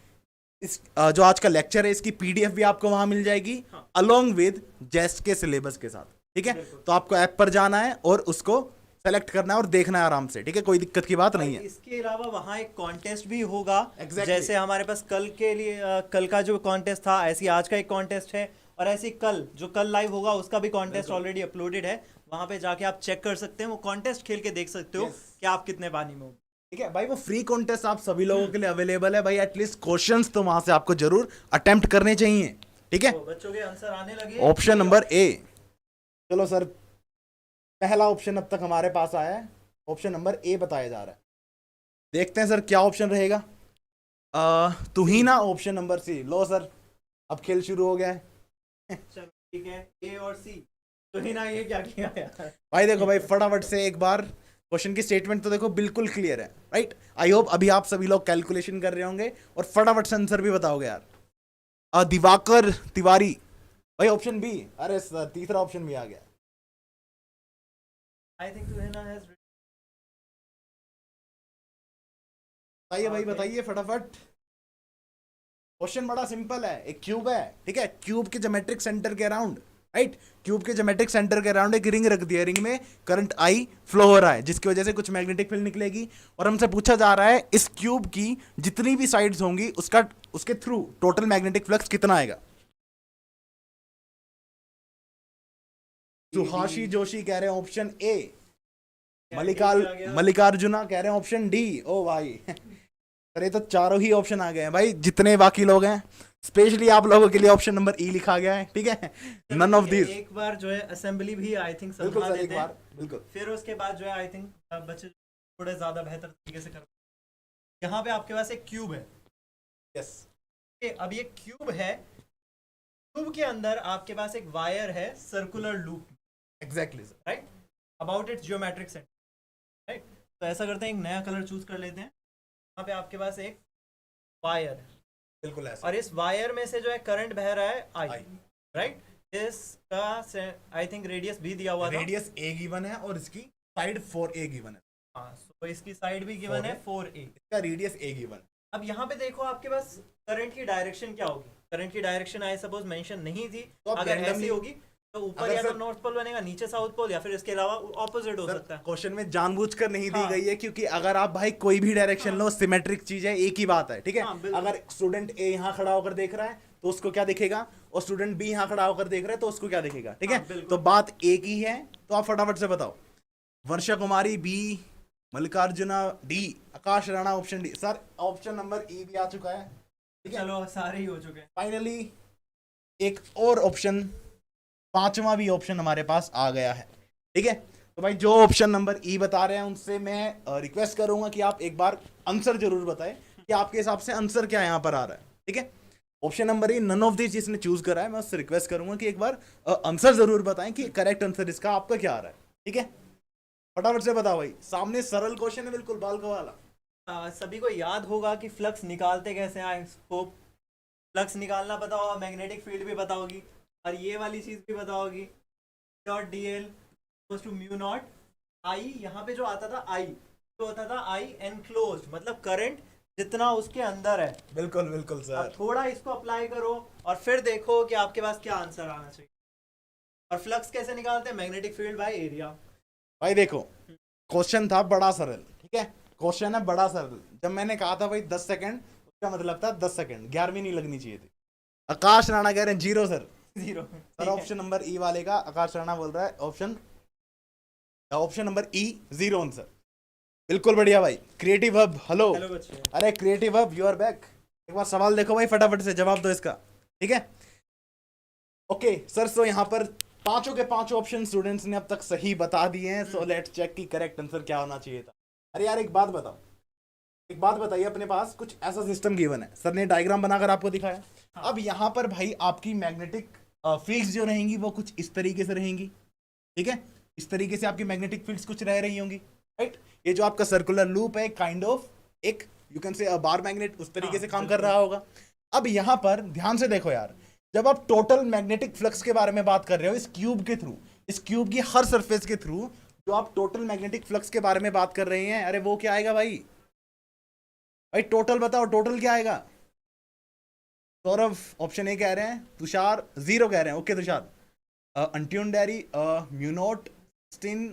इस जो आज का लेक्चर है इसकी पीडीएफ भी आपको वहां मिल जाएगी अलोंग विद जेस्ट के सिलेबस के साथ, ठीक है? तो आपको ऐप पर जाना है और उसको सेलेक्ट करना है और देखना है आराम से, ठीक है? कोई दिक्कत की बात नहीं है। इसके अलावा वहाँ एक कॉन्टेस्ट भी होगा। Exactly. जैसे हमारे पास कल के लिए कल का जो कॉन्टेस्ट था, ऐसी आज का एक कॉन्टेस्ट है, और ऐसी कल जो कल लाइव होगा उसका भी कॉन्टेस्ट ऑलरेडी अपलोडेड है। वहां पे जाके आप चेक कर सकते हैं, वो कॉन्टेस्ट खेल के देख सकते हो कि आप कितने पानी में हो, ठीक है भाई? वो फ्री कॉन्टेस्ट आप सभी लोगों के लिए अवेलेबल है भाई। एटलीस्ट क्वेश्चंस तो वहां से आपको जरूर अटेम्प्ट करने चाहिए, ठीक है? तो बच्चों के आंसर आने लगे। ऑप्शन नंबर ए, चलो सर पहला ऑप्शन अब तक हमारे पास आया है, ऑप्शन नंबर ए बताया जा रहा है। देखते हैं सर क्या ऑप्शन रहेगा। तुहीना ऑप्शन नंबर सी। लो सर अब खेल शुरू हो गया है। चलो ठीक है, ए और सी। तो ही ना ये क्या किया यार। भाई देखो भाई फटाफट से एक बार क्वेश्चन की स्टेटमेंट तो देखो बिल्कुल क्लियर है, राइट? आई होप अभी आप सभी लोग कैलकुलेशन कर रहे होंगे और फटाफट से आंसर भी बताओगे यार। दिवाकर तिवारी भाई ऑप्शन बी। अरे सर तीसरा ऑप्शन भी आ गया। आई थिंक तुहिना हैज, बताइए भाई बताइए फटाफट। क्वेश्चन बड़ा सिंपल है, एक क्यूब है, ठीक है? क्यूब के ज्योमेट्रिक सेंटर के अराउंड, राइट। क्यूब के ज्योमेट्रिक सेंटर के अराउंड एक रिंग रख दिया, रिंग में करंट आई फ्लो हो रहा है, जिसकी वजह से कुछ मैग्नेटिक फील्ड निकलेगी। और हमसे पूछा जा रहा है इस क्यूब की जितनी भी साइड्स होंगी उसके थ्रू टोटल मैग्नेटिक फ्लक्स कितना आएगा। सुहाशी जोशी कह रहे हैं ऑप्शन ए, मल्लिकार्जुना कह रहे हैं ऑप्शन डी। ओ भाई अरे तो चारों ही ऑप्शन आ गए हैं भाई, जितने बाकी लोग हैं स्पेशली आप लोगों के लिए ऑप्शन नंबर ई लिखा गया है, ठीक है। None of this. एक बार जो है असेंबली भी आई थिंक बिल्कुल समझा सर, एक देते हैं, बार बिल्कुल। फिर उसके बाद जो है आई थिंक बच्चे थोड़े ज्यादा बेहतर तरीके से कर। यहाँ पे आपके पास एक क्यूब है, यस। अब ये क्यूब है, क्यूब के अंदर आपके पास एक वायर है circular loop, exactly sir, right, about it's geometric centre, right. तो ऐसा करते हैं, एक नया कलर चूज कर लेते हैं। यहाँ पे आपके पास एक वायर है, बिल्कुल ऐसा। और इस वायर में से जो है करंट बह रहा है आई, राइट। इसका आई थिंक रेडियस भी दिया हुआ था, रेडियस ए गिवन है और इसकी साइड 4a गिवन है। हाँ, तो इसकी साइड भी गिवन है 4a, इसका रेडियस ए गिवन। अब यहाँ पे देखो आपके पास करंट की डायरेक्शन क्या होगी। करंट की डायरेक्शन आई सपोज मेंशन नहीं थी, तो अगर ऐसी होगी तो ऊपर अगर या तो सर- नॉर्थ पोल बनेगा, नीचे साउथ पोल, या फिर इसके अलावा ऑपोजिट हो सकता है। क्वेश्चन में जानबूझकर नहीं दी हाँ। गई है, क्योंकि अगर आप भाई कोई भी डायरेक्शन लो, सिमेट्रिक चीज है, एक ही बात है, ठीक है। हाँ, बिल्कुल। अगर स्टूडेंट ए यहाँ खड़ा होकर देख रहा है तो उसको क्या दिखेगा, और स्टूडेंट बी यहाँ खड़ा होकर देख रहा है तो उसको क्या दिखेगा, ठीक हाँ, है। बिल्कुल। तो बात एक ही है, तो आप फटाफट से बताओ। Varsha Kumari B, Mallikarjuna D, Akash Rana option D. Sir option number E भी आ चुका है, ठीक है। चलो सारे ही हो चुके हैं। फाइनली एक और ऑप्शन, पांचवा भी ऑप्शन हमारे पास आ गया है, ठीक है। तो भाई जो ऑप्शन नंबर ई बता रहे हैं उनसे मैं रिक्वेस्ट करूंगा कि आप एक बार आंसर जरूर बताएं कि आपके हिसाब से आंसर क्या यहाँ पर आ रहा है, ठीक है। Option number E, none of this जिसने चूज करा है, मैं उससे रिक्वेस्ट करूंगा कि एक बार आंसर जरूर बताएं कि करेक्ट आंसर इसका आपका क्या आ रहा है, ठीक है। फटाफट से बताओ भाई, सामने सरल क्वेश्चन है बिल्कुल बाल का वाला। सभी को याद होगा कि फ्लक्स निकालते कैसे हैं। होप फ्लक्स निकालना पता होगा, मैग्नेटिक फील्ड भी पता होगी, और ये वाली चीज भी पता होगी, dot D L two mu naught I. यहाँ पे जो आता था आई, जो होता था आई एनक्लोज, मतलब करंट जितना उसके अंदर है। बिल्कुल बिल्कुल अब सर। थोड़ा इसको अप्लाई करो और फिर देखो कि आपके पास क्या आंसर आना चाहिए। और फ्लक्स कैसे निकालते हैं, मैग्नेटिक फील्ड बाय एरिया। भाई देखो क्वेश्चन था बड़ा सरल, ठीक है। क्वेश्चन है बड़ा सरल। जब मैंने कहा था भाई 10 सेकंड, उसका मतलब था 10 सेकंड, 11वीं नहीं लगनी चाहिए थी। आकाश राणा कह रहे हैं 0 सर। 0 सर ऑप्शन नंबर ई वाले का आकाश राणा बोल रहा है ऑप्शन नंबर ई 0 आंसर। बिल्कुल बढ़िया भाई। Creative hub, hello. हेलो बच्चे। अरे creative hub, you are back. एक बार सवाल देखो भाई, फटाफट से जवाब दो इसका, ठीक है। ओके सर, सो यहाँ पर पांचों के पांचों ऑप्शन स्टूडेंट्स ने अब तक सही बता दिए हैं। सो लेट्स चेक कि करेक्ट आंसर क्या होना चाहिए था। अरे यार एक बात बताओ, एक बात बताइए, अपने पास कुछ ऐसा सिस्टम गिवन है, सर ने डायग्राम बनाकर आपको दिखाया। अब यहाँ पर भाई आपकी मैग्नेटिक फील्ड्स जो रहेंगी वो कुछ इस तरीके से रहेंगी, ठीक है। इस तरीके से आपकी मैग्नेटिक फील्ड्स कुछ रह रही होंगी, राइट। ये जो आपका सर्कुलर लूप है, काइंड ऑफ एक you can say bar magnet, उस तरीके से काम कर रहा होगा। अब यहाँ पर ध्यान से देखो यार, जब आप टोटल मैग्नेटिक फ्लक्स के बारे में बात कर रहे हो इस क्यूब के थ्रू, इस क्यूब की हर सरफेस के थ्रू जो आप टोटल मैग्नेटिक फ्लक्स के बारे में बात कर रहे हैं, अरे वो क्या आएगा भाई? भाई टोटल बताओ, टोटल क्या आएगा? सौरभ ऑप्शन ए कह रहे हैं, तुषार 0 कह रहे हैं। ओके तुषार, अनट्यून डायरी mu naught 16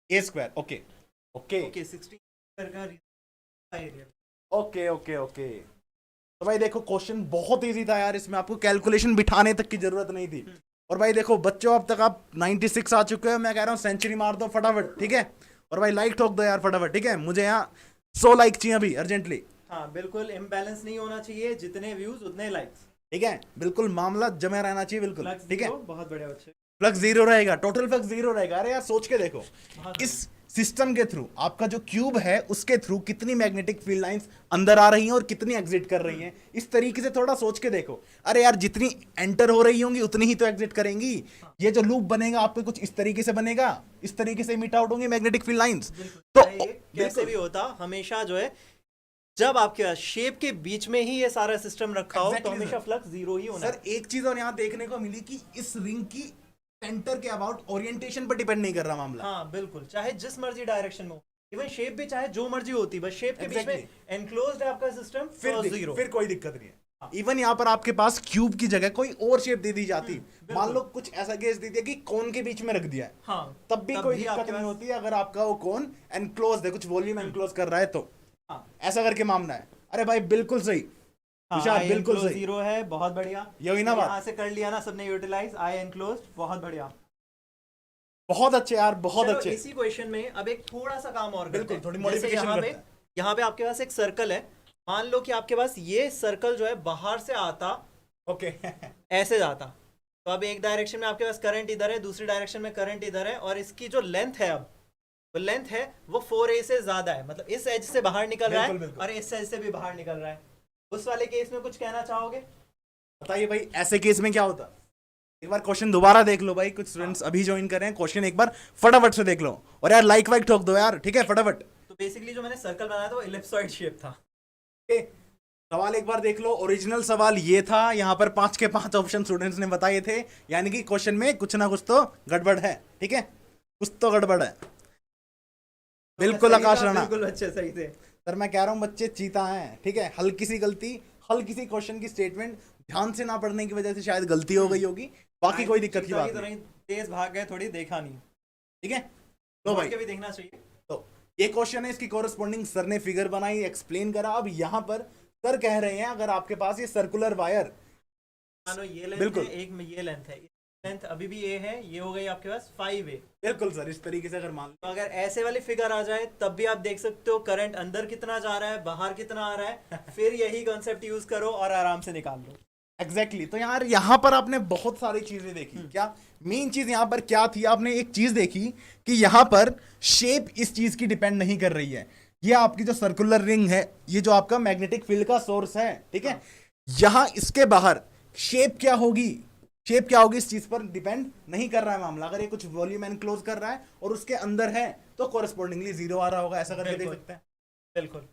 a square. Okay okay okay 16 का एरिया। Okay okay okay. तो भाई देखो क्वेश्चन बहुत इजी था यार, इसमें आपको कैलकुलेशन बिठाने तक की जरूरत नहीं थी। और भाई देखो बच्चों, अब तक आप 96 आ चुके हो, मैं कह रहा हूँ सेंचुरी मार दो फटाफट, ठीक है। और भाई लाइक ठोक दो यार फटाफट, ठीक है। मुझे यहाँ 100 लाइक चाहिए अभी अर्जेंटली। हाँ बिल्कुल, इम्बैलेंस नहीं होना चाहिए, जितने व्यूज उतने लाइक्स, ठीक है। बिल्कुल मामला जमे रहना चाहिए, बिल्कुल ठीक है। बहुत बढ़िया बच्चे। फ्लक्स 0 रहेगा, टोटल फ्लक्स 0 रहेगा। अरे यार सोच के देखो, बहुत इस सिस्टम के थ्रू आपका जो क्यूब है उसके थ्रू कितनी मैग्नेटिक फील्ड लाइंस अंदर आ रही हैं और कितनी एग्जिट कर रही हैं, इस तरीके से थोड़ा सोच के देखो। अरे यार जितनी एंटर हो रही होंगी उतनी ही तो एग्जिट करेंगी। ये जो लूप बनेगा आपको कुछ इस तरीके से बनेगा, इस तरीके से मीट आउट होंगे मैग्नेटिक फील्ड लाइंस। तो कैसे भी होता, हमेशा जो है जब आपके शेप के बीच में ही ये सारा सिस्टम रखा हो तो हमेशा फ्लक्स 0 ही होना। सर एक चीज और यहाँ देखने को मिली कि इस रिंग की सेंटर के अबाउट ओरिएंटेशन पर डिपेंड नहीं कर रहा मामला। हाँ बिल्कुल, चाहे जिस मर्जी डायरेक्शन में हो, इवन शेप भी चाहे जो मर्जी होती, बस शेप के बीच में एनक्लोज्ड है आपका सिस्टम, फिर कोई दिक्कत नहीं है। इवन यहाँ पर आपके पास क्यूब की जगह कोई और शेप दे दी जाती, मान लो कुछ ऐसा केस दे दिया कि कोन के बीच में रख दिया है, हाँ, तब भी कोई दिक्कत आपके नहीं पास होती है अगर आपका वो कोन एनक्लोज है, कुछ वॉल्यूम एनक्लोज कर रहा है तो। हाँ, ऐसा करके मामला है। अरे भाई बिल्कुल सही हाँ, तुषार, आई बिल्कुल एनक्लोज सही, 0 है, बहुत बढ़िया। यही ना बात, यहाँ से कर लिया ना सबने यूटिलाइज आई एनक्लोज, बहुत बढ़िया। बहुत अच्छे यार, बहुत चलो अच्छे। इसी क्वेश्चन में अब एक थोड़ा सा काम और बिल्कुल, करते थोड़ी हैं। modification जैसे यहाँ करते पे हैं। यहाँ पे आपके पास एक सर्कल है, मान लो कि आपके पास ये सर्कल जो है बाहर से आता, ओके ऐसे जाता, तो अब एक डायरेक्शन में आपके पास करंट इधर है, दूसरी डायरेक्शन में करंट इधर है, और इसकी जो लेंथ है, अब वो लेंथ है वो 4a से ज्यादा है, मतलब इस एज से बाहर निकल रहा बिल्कुल, है बिल्कुल। और इस एज से भी बाहर निकल रहा है। उस वाले केस में कुछ कहना चाहोगे? बताइए भाई, ऐसे केस में क्या होता? एक बार क्वेश्चन दोबारा देख लो भाई, कुछ स्टूडेंट्स अभी ज्वाइन कर रहे हैं, क्वेश्चन एक बार फटाफट से देख लो, और यार लाइक वाइक ठोक दो यार, ठीक है, फटाफट। तो बेसिकली जो मैंने सर्कल बनाया था वो इलिप्सॉइड शेप था। ओके, सवाल एक बार देख लो, ओरिजिनल सवाल ये था, यहाँ पर 5 के 5 ऑप्शन स्टूडेंट्स ने बताए थे, यानी कि क्वेश्चन में कुछ ना कुछ तो गड़बड़ है, ठीक है, कुछ तो गड़बड़ है। बिल्कुल आकाश राणा, बिल्कुल अच्छे सही थे। सर मैं कह रहा हूँ बच्चे चीता हैं, ठीक है, हल्की सी गलती, हल्की सी क्वेश्चन की स्टेटमेंट ध्यान से ना पढ़ने की वजह से शायद गलती हो गई होगी, बाकी कोई दिक्कत की बात नहीं, तेज भाग गए, थोड़ी देखा नहीं, ठीक है। तो भाई के भी देखना चाहिए। तो ये क्वेश्चन है, इसकी कोरस्पॉन्डिंग सर ने फिगर बनाई, एक्सप्लेन करा। अब यहाँ पर सर कह रहे हैं अगर आपके पास ये सर्कुलर वायर, मानो ये लेंथ बिल्कुल है, एक में ये लेंथ है, लेंथ अभी भी ए है, ये हो गई आपके पास 5a। बिल्कुल सर, इस तरीके से अगर मान तो अगर ऐसे वाली फिगर आ जाए तब भी आप देख सकते हो करंट अंदर कितना जा रहा है, बाहर कितना आ रहा है, फिर यही कॉन्सेप्ट यूज करो और आराम से निकाल लो। एग्जैक्टली तो यार यहाँ पर आपने बहुत सारी चीजें देखी। क्या मेन चीज यहाँ पर क्या थी? आपने एक चीज देखी कि यहाँ पर शेप इस चीज की डिपेंड नहीं कर रही है, ये आपकी जो सर्कुलर रिंग है, ये जो आपका मैग्नेटिक फील्ड का सोर्स है, ठीक है, यहाँ इसके बाहर शेप क्या होगी, शेप क्या होगी इस चीज पर डिपेंड नहीं कर रहा है मामला। अगर ये कुछ वॉल्यूम एनक्लोज कर रहा है और उसके अंदर है तो कोरस्पॉन्डिंगली 0 आ रहा होगा, ऐसा करके देख सकते हैं। बिल्कुल।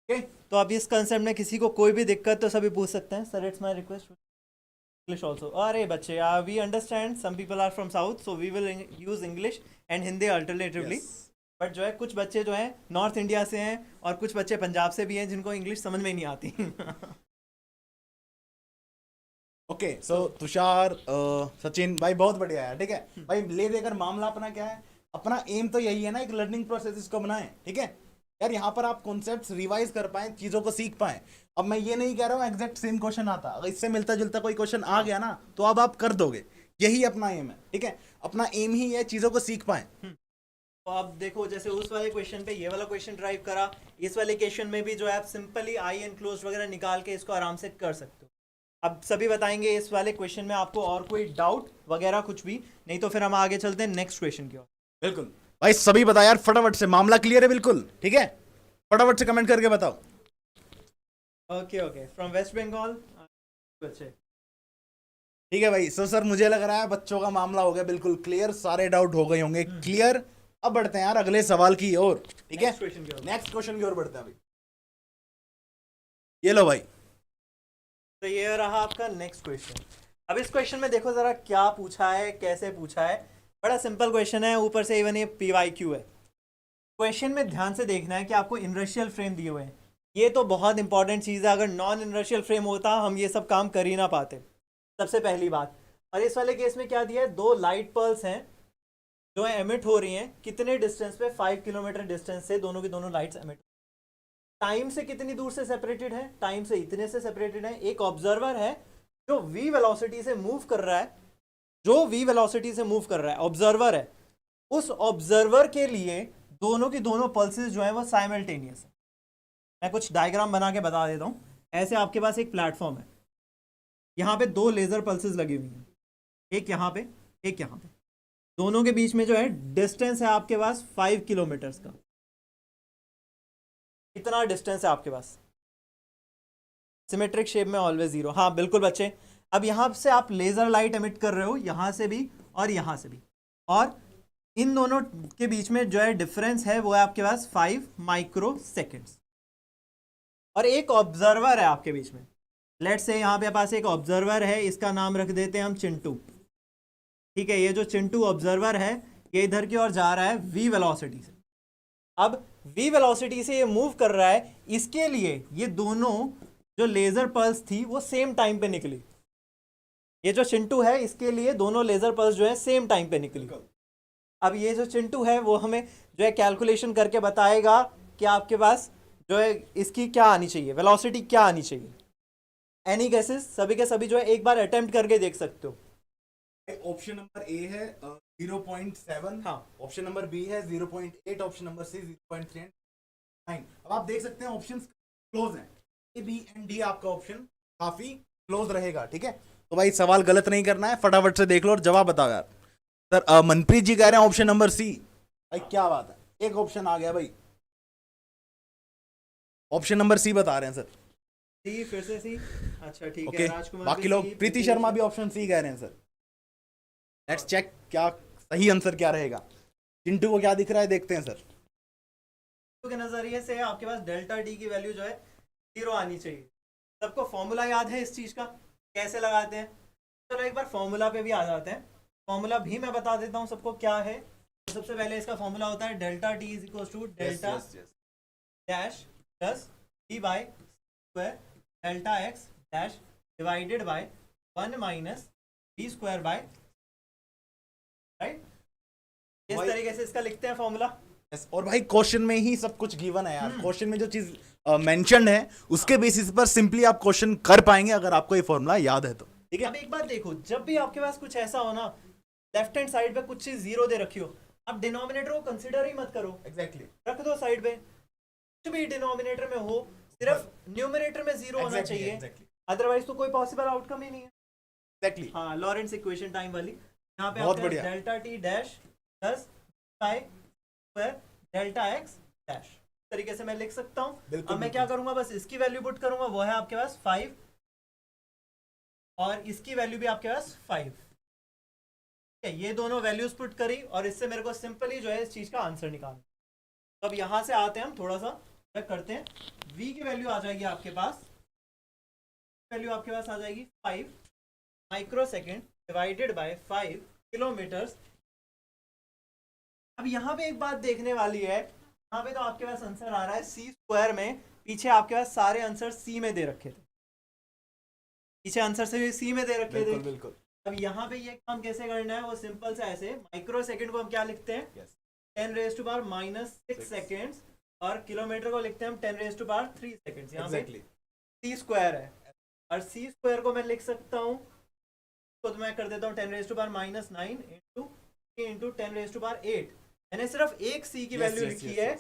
तो अब इस कंसेप्ट में किसी को कोई भी दिक्कत तो सभी पूछ सकते हैं। Sir it's my request English also. अरे बच्चे, we understand some people are from south, so we will use English and Hindi alternatively. But जो है कुछ बच्चे जो हैं नॉर्थ इंडिया से हैं और कुछ बच्चे पंजाब से भी हैं जिनको इंग्लिश समझ में नहीं आती। ओके सो तुषार, सचिन भाई बहुत बढ़िया है, ठीक है भाई। ले देकर मामला अपना क्या है, अपना एम तो यही है ना, एक लर्निंग प्रोसेस इसको बनाएं, ठीक है यार। यहाँ पर आप कॉन्सेप्ट्स रिवाइज कर पाएं, चीजों को सीख पाएं। अब मैं ये नहीं कह रहा हूँ एग्जैक्ट सेम क्वेश्चन आता, अगर इससे मिलता जुलता कोई क्वेश्चन आ गया ना तो अब आप कर दोगे, यही अपना एम है, ठीक है। अपना एम ही है चीजों को सीख पाएं। तो अब देखो, जैसे उस वाले क्वेश्चन पे ये वाला क्वेश्चन ड्राइव करा, इस वाले क्वेश्चन में भी जो है आप सिंपली आई एंड क्लोज वगैरह निकाल के इसको आराम से कर सकते हो। अब सभी बताएंगे इस वाले क्वेश्चन में आपको और कोई डाउट वगैरह कुछ भी नहीं, तो फिर हम आगे चलते हैं नेक्स्ट क्वेश्चन की ओर। बिल्कुल भाई, सभी बताओ यार फटाफट से, मामला क्लियर है बिल्कुल, ठीक है, फटाफट से कमेंट करके बताओ। Okay okay, from West Bengal बच्चे, ठीक है भाई। सो सर मुझे लग रहा है बच्चों का मामला हो गया बिल्कुल क्लियर, सारे डाउट हो गए होंगे क्लियर। अब बढ़ते हैं यार अगले सवाल की ओर, ठीक है, नेक्स्ट क्वेश्चन की ओर बढ़ते हैं अभी। ये लो भाई, तो ये रहा आपका नेक्स्ट क्वेश्चन। अब इस क्वेश्चन में देखो जरा क्या पूछा है, कैसे पूछा है। बड़ा सिंपल क्वेश्चन है, ऊपर से इवन ये PYQ है। क्वेश्चन में ध्यान से देखना है कि आपको इनर्शियल फ्रेम दिए हुए हैं, ये तो बहुत इंपॉर्टेंट चीज़ है। अगर नॉन इनर्शियल फ्रेम होता हम ये सब काम कर ही ना पाते, सबसे पहली बात। और इस वाले केस में क्या दिया है, 2 लाइट पल्स हैं जो है एमिट हो रही हैं, कितने डिस्टेंस पे, 5 किलोमीटर डिस्टेंस से दोनों की दोनों लाइट्स एमिट। टाइम से कितनी दूर से सेपरेटेड है, टाइम से इतने से सेपरेटेड है। एक ऑब्जर्वर है जो v वेलोसिटी से मूव कर रहा है, जो v वेलोसिटी से मूव कर रहा है, ऑब्जर्वर है। उस ऑब्जर्वर के लिए दोनों की दोनों पल्सेस जो है वो साइमल्टेनियस है। मैं कुछ डायग्राम बना के बता देता हूँ। ऐसे आपके पास एक प्लेटफॉर्म है, यहाँ पे 2 लेजर पल्सेस लगी हुई हैं, एक यहाँ पे एक यहाँ पे, दोनों के बीच में जो है डिस्टेंस है आपके पास 5 किलोमीटर्स का। इतना डिस्टेंस है आपके पास, सिमेट्रिक शेप में ऑलवेज 0। हाँ बिल्कुल बच्चे। अब यहाँ से आप लेजर लाइट एमिट कर रहे हो, यहाँ से भी और यहाँ से भी, और इन दोनों के बीच में जो है डिफरेंस है वो है आपके पास 5 माइक्रो सेकेंड्स। और एक ऑब्जर्वर है आपके बीच में, लेट्स से यहाँ पे पास एक ऑब्जर्वर है, इसका नाम रख देते हैं हम चिंटू, ठीक है। ये जो चिंटू ऑब्जर्वर है ये इधर की ओर जा रहा है v वेलोसिटी से। अब v वेलोसिटी से ये मूव कर रहा है, इसके लिए ये दोनों जो लेजर पल्स थी वो सेम टाइम पे निकली। ये जो चिंटू है इसके लिए दोनों लेजर पल्स जो है सेम टाइम पे निकली। अब ये जो चिंटू है वो हमें जो है कैलकुलेशन करके बताएगा कि आपके पास जो है इसकी क्या आनी चाहिए, वेलोसिटी क्या आनी चाहिए। Any guesses? सभी के सभी जो है एक बार अटेम्प्ट करके देख सकते हो। ऑप्शन नंबर ए है 0.7, हाँ। ऑप्शन नंबर बी है 0.8, ऑप्शन नंबर सी 0.3। अब आप देख सकते हैं ऑप्शंस क्लोज हैं, ए बी एंड डी आपका ऑप्शन काफी क्लोज रहेगा, ठीक है। तो भाई सवाल गलत नहीं करना है, फटाफट से देख लो और जवाब बताओ यार। सर मनप्रीत जी कह रहे हैं ऑप्शन नंबर सी। भाई क्या बात है, एक ऑप्शन आ गया भाई, ऑप्शन नंबर सी बता रहे हैं सर। सी, फिर से सी। अच्छा ठीक ओके, है, राजकुमार बाकी भी लोग सी, प्रीति शर्मा भी ऑप्शन सी कह रहे हैं सर। लेट्स चेक क्या सही आंसर क्या रहेगा। चिंटू को क्या दिख रहा है, देखते हैं सर। के नजरिए से आपके पास डेल्टा डी की वैल्यू जो है 0 आनी चाहिए। सबको फॉर्मूला याद है इस चीज का, कैसे लगाते हैं? चलो एक बार फॉर्मूला पे भी आ जाते हैं। फॉर्मूला भी मैं बता देता हूँ सबको क्या है। तो सबसे पहले इसका फॉर्मूला होता है delta T is equal to delta dash plus D by square delta X dash divided by 1 minus B square by, right. इस तरीके से इसका लिखते हैं फॉर्मूला। yes, और भाई क्वेश्चन में ही सब कुछ गिवन है यार। क्वेश्चन में जो चीज मेंशन्ड है उसके बेसिस पर सिंपली आप क्वेश्चन कर पाएंगे अगर आपको ये फॉर्मूला याद है तो, ठीक है। अब एक बात देखो, जब भी आपके पास कुछ ऐसा हो ना, लेफ्ट हैंड साइड पे कुछ चीज 0 दे रखी हो, आप डिनोमिनेटर को कंसीडर ही मत करो, एग्जैक्टली रख दो साइड पे। कुछ भी डिनोमिनेटर में हो, सिर्फ न्यूमरेटर में 0 होना चाहिए, अदरवाइज तो कोई पॉसिबल आउटकम ही नहीं है। एग्जैक्टली हाँ, लॉरेंस इक्वेशन टाइम वाली। यहाँ पे बहुत आपके बढ़िया। Delta T dash plus pi square delta X dash तरीके से मैं लिख सकता हूँ। अब मैं क्या करूंगा, बस इसकी वैल्यू पुट करूंगा, वो है आपके पास 5, और इसकी वैल्यू भी आपके पास 5। ये दोनों वैल्यूज पुट करी और इससे मेरे को सिंपली जो है इस चीज का आंसर निकालना। तो अब यहां से आते हैं हम, थोड़ा सा चेक करते हैं। v की वैल्यू आ जाएगी आपके पास, वैल्यू आपके पास आ जाएगी 5 micro second divided by 5 kilometres. अब यहाँ पे एक बात देखने वाली है, यहाँ पे तो आपके पास आंसर आ रहा है सी स्क्वायर में, पीछे आपके पास सारे आंसर सी में दे रखे थे, पीछे आंसर से भी सी में दे रखे थे। बिल्कुल। अब यहाँ पे ये काम कैसे करना है, वो सिंपल से ऐसे, माइक्रो सेकंड को हम क्या लिखते हैं, 10 raise to power minus 6 seconds, और किलोमीटर को लिखते हैं हम 10 रेज टू पावर 3 सेकेंड्स। यहाँ पे सी स्क्वायर है, और सी स्क्वायर को मैं लिख सकता हूँ, तो मैं कर देता हूँ 10 raise to power minus 9 into 10 raise to power 8। मैंने सिर्फ एक सी की वैल्यू लिखी है,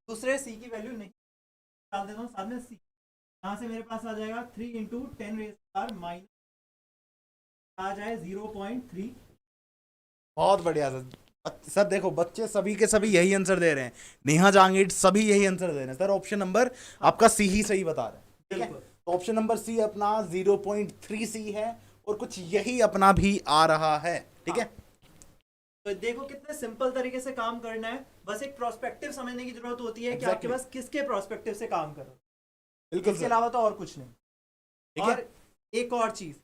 दूसरे सी की वैल्यू नहीं डाल देता हूँ साथ में सी। यहाँ से मेरे पास आ जाएगा 3 into 10 raise to power minus आ जाए 0.3। बहुत बढ़िया सर। सर देखो बच्चे सभी के सभी यही आंसर दे रहे हैं, नेहा जहांगीर सभी यही आंसर दे रहे हैं सर। ऑप्शन नंबर आपका सी ही सही बता रहे हैं, ठीक है। तो ऑप्शन नंबर सी अपना 0.3 सी है, और कुछ यही अपना भी आ रहा है, ठीक है। तो देखो कितने सिंपल तरीके से काम करना है, बस एक प्रोस्पेक्टिव समझने की जरूरत होती है कि आपके पास किसके प्रोस्पेक्टिव से काम करो, बिल्कुल, इसके अलावा तो और कुछ नहीं, ठीक है। और एक और चीज,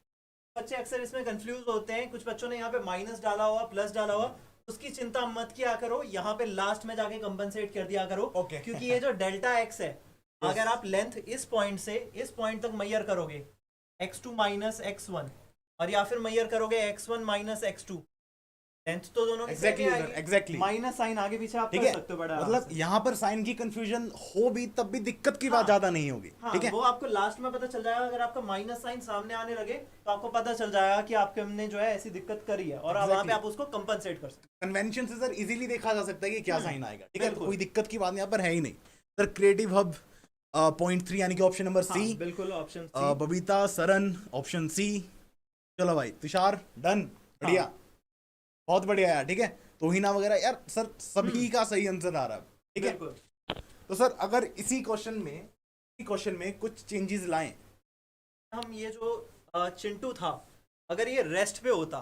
बच्चे अक्सर इसमें कंफ्यूज होते हैं, कुछ बच्चों ने यहाँ पे माइनस डाला हुआ, प्लस डाला हुआ, उसकी चिंता मत किया करो, यहाँ पे लास्ट में जाके कंपनसेट कर दिया करो, क्योंकि ये जो डेल्टा एक्स है, अगर आप लेंथ इस पॉइंट से इस पॉइंट तक मैयर करोगे, x2 माइनस x1, और या फिर मैयर करोगे x1 माइनस x2, लेंथ तो दोनों एग्जैक्टली माइनस साइन आगे पीछे आप ठीक कर है। सकते हो बड़ा, मतलब यहाँ पर साइन की कंफ्यूजन हो भी तब भी दिक्कत की बात ज्यादा नहीं होगी, ठीक है। वो आपको लास्ट में पता चल जाएगा, अगर आपका माइनस साइन सामने आने लगे तो आपको पता चल जाएगा कि आपके हमने जो है ऐसी दिक्कत करी है, और वहां पे आप उसको कंपनसेट कर सकते हैं। कन्वेंशन से सर इजीली देखा जा सकता है कि क्या साइन आएगा, ठीक है। तो कोई दिक्कत की बात यहाँ पर है ही नहीं सर। क्रिएटिव हब 0.3 यानी कि ऑप्शन नंबर सी, बिल्कुल option Babita Saran option C. चलो भाई तुषार डन, बढ़िया, बहुत बढ़िया यार, ठीक है। तोहिना वगैरह यार सर सभी का सही आंसर आ रहा है, ठीक है। तो सर अगर इसी क्वेश्चन में कुछ चेंजेस लाएं, हम ये जो चिंटू था, अगर ये रेस्ट पे होता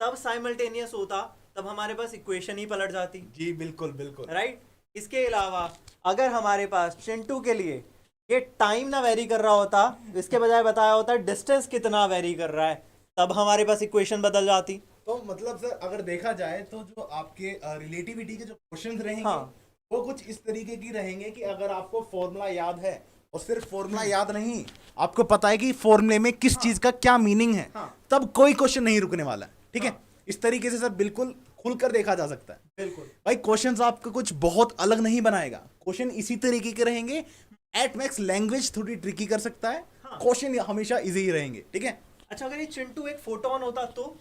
तब साइमल्टेनियस होता, तब हमारे पास इक्वेशन ही पलट जाती। जी बिल्कुल राइट। इसके अलावा अगर हमारे पास चिंटू के लिए ये टाइम ना वेरी कर रहा होता, इसके बजाय बताया होता डिस्टेंस कितना वेरी कर रहा है, तब हमारे पास इक्वेशन बदल जाती। तो मतलब सर अगर देखा जाए तो जो आपके रिलेटिविटी के जो क्वेश्चंस रहेंगे, हाँ, वो कुछ इस तरीके की रहेंगे कि अगर आपको फॉर्मूला याद है और सिर्फ फॉर्मूला याद नहीं, आपको पता है कि फॉर्मूले में किस चीज का क्या मीनिंग है, हाँ। तब कोई क्वेश्चन नहीं रुकने वाला है, ठीक है। हाँ। इस तरीके से सर बिल्कुल खुलकर देखा जा सकता है। बिल्कुल भाई क्वेश्चंस आपको कुछ बहुत अलग नहीं बनाएगा, क्वेश्चन इसी तरीके के रहेंगे। एट मैक्स लैंग्वेज थोड़ी ट्रिकी कर सकता है, हाँ। क्वेश्चन हमेशा इजी ही रहेंगे, ठीक है। अच्छा, अगर ये चिंटू एक फोटोन होता तो?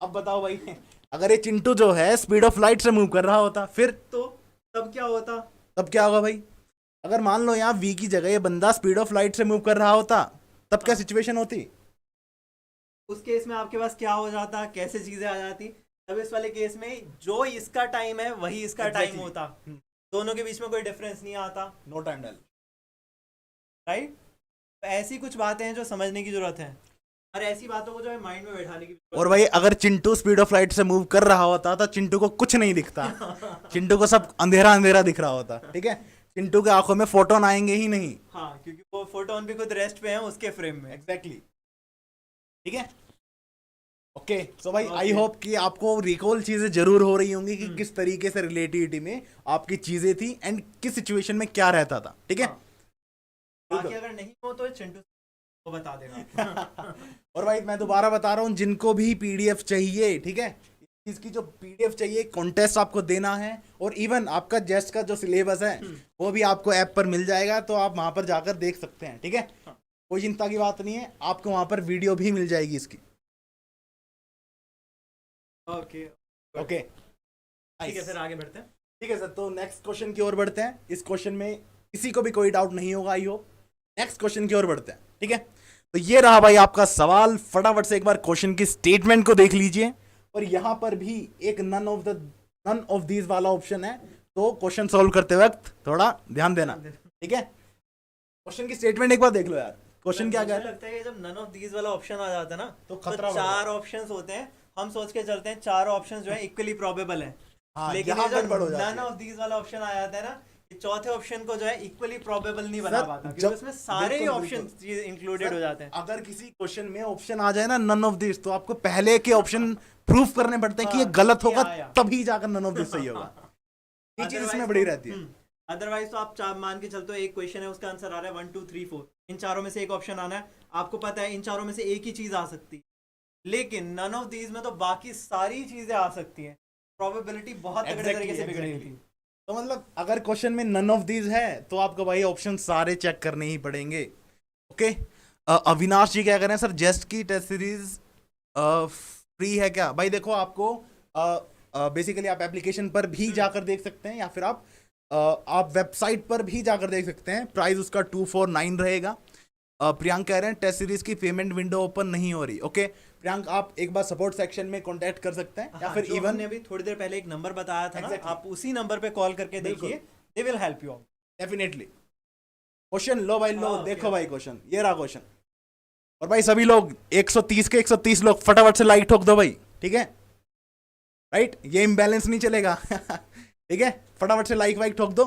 अब बताओ भाई, अगर ये चिंटू जो है स्पीड ऑफ लाइट से मूव कर रहा होता, फिर तो तब क्या होता? तब क्या होगा भाई? अगर मान लो यहाँ वी की जगह ये बंदा स्पीड ऑफ लाइट से मूव कर रहा होता, तब क्या सिचुएशन होती? उस केस में आपके पास क्या हो जाता, कैसे चीजें आ जाती? तब इस वाले केस में जो इसका टाइम है वही इसका टाइम Exactly. होता, दोनों के बीच में कोई डिफरेंस नहीं आता, नो टाइम डायल। राइट? तो ऐसी कुछ बातें हैं जो समझने की जरूरत है, और ऐसी बातों को जो है माइंड में बैठाने की और भाई अगर चिंटू स्पीड ऑफ लाइट से मूव कर रहा होता तो चिंटू को कुछ नहीं दिखता, चिंटू को सब अंधेरा अंधेरा दिख रहा होता, ठीक है। चिंटू के आंखों में फोटोन आएंगे ही नहीं। हाँ, क्योंकि वो फोटोन भी खुद रेस्ट पे है उसके फ्रेम में। एग्जैक्टली, ठीक है। ओके सो भाई, आई Okay. होप कि आपको रिकॉल चीजें जरूर हो रही होंगी कि किस तरीके से रिलेटिविटी में आपकी चीजें थी एंड किस सिचुएशन में क्या रहता था, ठीक है। हाँ। बाकी अगर नहीं हो तो चिंटू को बता देगा। और भाई मैं दोबारा बता रहा हूँ, जिनको भी पीडीएफ चाहिए, ठीक है, इसकी जो पीडीएफ चाहिए, कॉन्टेस्ट आपको देना है, और इवन आपका जेस्ट का जो सिलेबस है वो भी आपको ऐप पर मिल जाएगा, तो आप वहां पर जाकर देख सकते हैं, ठीक है। कोई चिंता की बात नहीं है, आपको वहां पर वीडियो भी मिल जाएगी इसकी। ओके ओके ठीक है सर, आगे बढ़ते हैं। ठीक है सर, तो नेक्स्ट क्वेश्चन की ओर बढ़ते हैं। इस क्वेश्चन में किसी को भी कोई डाउट नहीं होगा, आई होप। नेक्स्ट क्वेश्चन की ओर बढ़ते हैं, ठीक है। तो ये रहा भाई आपका सवाल, फटाफट से एक बार क्वेश्चन की स्टेटमेंट को देख लीजिए, और यहां पर भी एक नन ऑफ दीज वाला ऑप्शन है, तो क्वेश्चन सॉल्व करते वक्त थोड़ा ध्यान देना, ठीक है। क्वेश्चन की स्टेटमेंट एक बार देख लो यार, क्वेश्चन क्या क्या मुझे लगता है कि जब नन ऑफ दीज वाला ऑप्शन आ जाता है ना, तो तो खतरा बढ़ चार ऑप्शंस होते हैं, हम सोच के चलते हैं चार ऑप्शंस जो है इक्वली प्रोबेबल है। हाँ, लेकिन यहाँ ये जब गड़बड़ हो जाती नन है। ऑफ दीज वाला ऑप्शन आ जाता है ना, ये चौथे ऑप्शन को जो है इक्वली प्रोबेबल नहीं बना सर, पाता, जब- क्योंकि उसमें सारे ही बिल्कुल, ऑप्शन इंक्लूडेड सर, हो जाते हैं। अगर किसी क्वेश्चन में ऑप्शन आ जाए ना नन ऑफ दिस, तो आपको पहले के ऑप्शन प्रूफ करने पड़ते हैं कि ये हाँ, गलत ये होगा, आया। तभी जाकर नन ऑफ दिस सही होगा। ये चीज इसमें बड़ी रहती है। अदरवाइज तो आप चार मान के चलते हो, एक क्वेश्चन है उसका आंसर आ रहा है 1 2 3 4, इन चारों में से एक ऑप्शन आना है, आपको पता है इन चारों में से एक ही चीज आ सकती है, लेकिन नन ऑफ दीज में तो बाकी सारी चीजें आ सकती हैं, प्रोबेबिलिटी बहुत तगड़े तरीके से बिगड़ी थी। तो मतलब अगर क्वेश्चन में नन ऑफ दीज है तो आपको भाई ऑप्शन सारे चेक करने ही पड़ेंगे। ओके, अविनाश जी क्या कह रहे हैं सर, जेस्ट की टेस्ट सीरीज फ्री है क्या? भाई देखो, आपको बेसिकली आप एप्लीकेशन पर भी जाकर देख सकते हैं, या फिर आप वेबसाइट पर भी जाकर देख सकते हैं। प्राइस उसका 249 रहेगा। प्रियांक कह रहे हैं टेस्ट सीरीज की पेमेंट विंडो ओपन नहीं हो रही। ओके प्रियांक, आप एक बार सपोर्ट सेक्शन में कांटेक्ट कर सकते हैं, या फिर जो इवन हमने अभी थोड़ी देर पहले एक नंबर बताया था ना, Exactly. आप उसी नंबर पे कॉल करके देखिए, they will help you. Definitely. Question लो भाई, लो हाँ, देखो okay. भाई क्वेश्चन, ये रहा क्वेश्चन। और भाई सभी लोग 130 के 130 लोग फटाफट से लाइक ठोक दो भाई, ठीक है, राइट, ये इम्बैलेंस नहीं चलेगा। ठीक है, फटाफट से लाइक वाइक ठोक दो।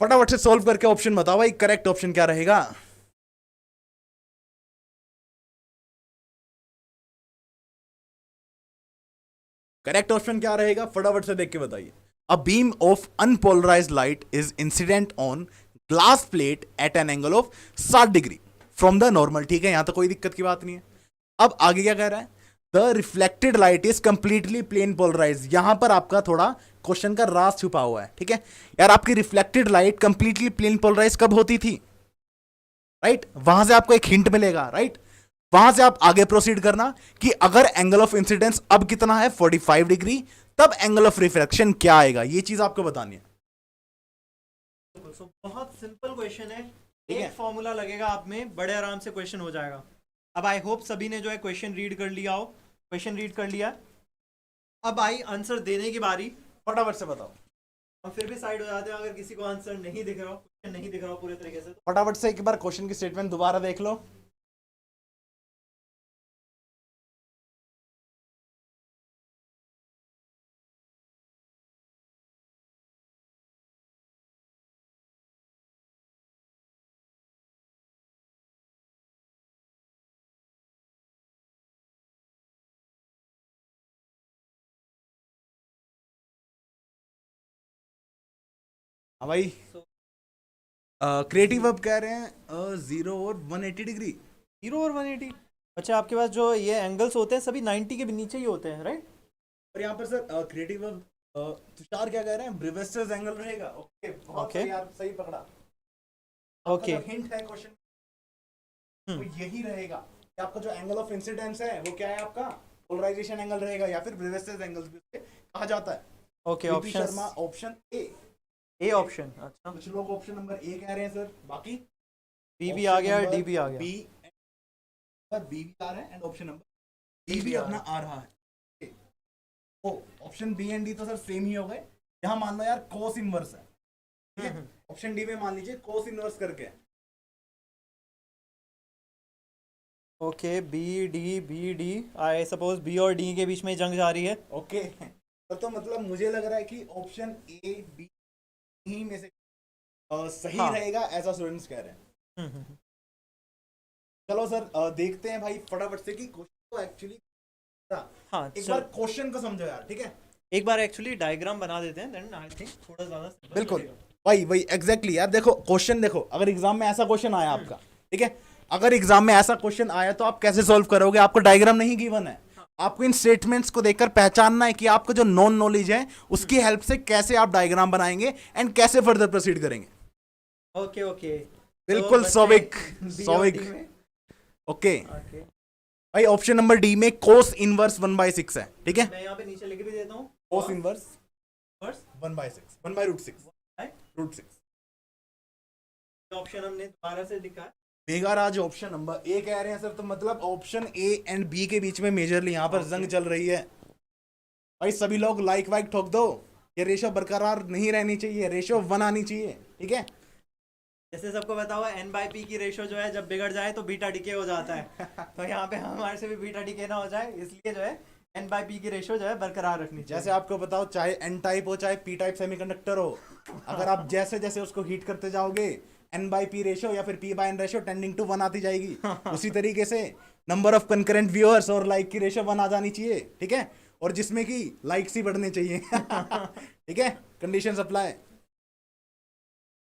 फटाफट से सॉल्व करके ऑप्शन बताओ भाई, करेक्ट ऑप्शन क्या रहेगा? करेक्ट ऑप्शन क्या रहेगा, फटाफट से देख के बताइए। A beam of unpolarised light is incident on glass plate at an angle of 60 degree from the normal. ठीक है, यहां तो कोई दिक्कत की बात नहीं है। अब आगे क्या कह रहा है, the reflected light is completely plane polarise. यहां पर आपका थोड़ा क्वेश्चन का राज छुपा हुआ है। ठीक है यार, आपकी reflected light completely plane polarise कब होती थी? राइट, वहां से आपको एक हिंट मिलेगा। राइट, वहां से आप आगे प्रोसीड करना कि अगर एंगल ऑफ इंसिडेंस अब कितना है 45 डिग्री, तब एंगल ऑफ रिफ्रैक्शन क्या आएगा, ये चीज आपको बतानी है। बहुत सिंपल क्वेश्चन है, ठीक है। एक फॉर्मूला लगेगा आप में, बड़े आराम से क्वेश्चन हो जाएगा। अब आई होप सभी ने जो है क्वेश्चन रीड कर लिया हो, क्वेश्चन रीड कर लिया। अब आई आंसर देने की बारी, फटाफट से बताओ। हम फिर भी साइड हो जाते हैं अगर किसी को आंसर नहीं दिख रहा हो, क्वेश्चन नहीं दिख रहा हो पूरे तरीके से। फटाफट से एक बार क्वेश्चन की स्टेटमेंट दोबारा देख लो। हाँ भाई, क्रिएटिव अब कह रहे हैं 0 और 180 डिग्री। 0 और 180। अच्छा, आपके पास जो ये एंगल्स होते हैं सभी 90 के भी नीचे ही होते हैं, राइट? और यहाँ पर सर क्रिएटिव अब तुषार क्या कह रहे हैं, ब्रेविस्टर्स एंगल रहेगा। ओके, बहुत Okay. सही, आप सही पकड़ा। ओके। हिंट है क्वेश्चन, तो यही रहेगा कि आपका जो एंगल ऑफ इंसिडेंस है वो क्या है, आपका पोलराइजेशन एंगल रहेगा, या फिर ब्रेविस्टर्स एंगल्स भी उसे कहा जाता है। Okay, BP option Sharma option A option. अच्छा, कुछ लोग ऑप्शन नंबर ए कह रहे हैं सर, बाकी बी भी आ गया, डी भी आ गया। बी पर बी भी आ रहा है and option number D D भी भी आ अपना आ रहा है। तो ऑप्शन बी एंड डी तो सर सेम ही हो गए। यहाँ मान लो यार कोस इनवर्स है, ठीक है? ऑप्शन डी में मान लीजिए कोस इनवर्स करके है। Okay, B D, I suppose B और डी के बीच में जंग जारी है। ओके, तो मतलब मुझे लग रहा है कि ऑप्शन ए बी ही में से सही हाँ। रहेगा, ऐसा स्टूडेंट्स कह रहे हैं। चलो सर देखते हैं भाई फटाफट से कि क्वेश्चन को एक्चुअली हाँ, एक चल बार क्वेश्चन को समझो यार, ठीक है? एक बार एक्चुअली डायग्राम बना देते हैं, देन आई थिंक थोड़ा ज्यादा simple बिल्कुल लगेगा। वही वही एग्जैक्टली यार। देखो क्वेश्चन, देखो अगर एग्जाम में ऐसा क्वेश्चन आया आपका, ठीक है, अगर एग्जाम में ऐसा क्वेश्चन आया तो आप कैसे सॉल्व करोगे? आपको डायग्राम नहीं गिवन है, आपको इन स्टेटमेंट्स को देखकर पहचानना है कि आपको जो नॉन नॉलेज है उसकी हेल्प से कैसे आप डायग्राम बनाएंगे एंड कैसे फर्दर प्रोसीड करेंगे। ओके ओके, बिल्कुल सौविक, सौविक। ओके ओके, भाई, ऑप्शन नंबर डी में कोस इनवर्स 1/6 है, ठीक है? मैं यहाँ पे नीचे लिख भी देता हूँ, कोस इनवर्स फर्स्ट 1/6, 1/√6, है √6। ऑप्शन हमने दोबारा से लिखा है। मेघाराज ऑप्शन नंबर ए कह रहे हैं सर, तो मतलब ऑप्शन ए एंड बी के बीच में मेजरली यहाँ पर जंग चल रही है। भाई सभी लोग लाइक वाइक ठोक दो, ये रेशो बरकरार नहीं रहनी चाहिए, रेशो 1 आनी चाहिए, ठीक है? जैसे सबको पता हुआ n/p की रेशो जो है जब बिगड़ जाए तो बीटा डीके हो जाता है। तो यहाँ पे हमारे से भी बीटा डीके ना हो जाए, इसलिए जो है n/p की रेशो जो है बरकरार रखनी चाहिए। जैसे आपको बताओ, चाहे एन टाइप हो चाहे पी टाइप सेमीकंडक्टर हो, अगर आप जैसे जैसे उसको हीट करते जाओगे n/p रेशो या फिर p/n रेशो टेंडिंग टू 1 आती जाएगी। उसी तरीके से नंबर ऑफ कंकरेंट व्यूअर्स और लाइक की रेशो 1 आ जानी चाहिए, ठीक है? और जिसमें कि लाइक्स ही बढ़ने चाहिए। ठीक है, कंडीशन अप्लाई,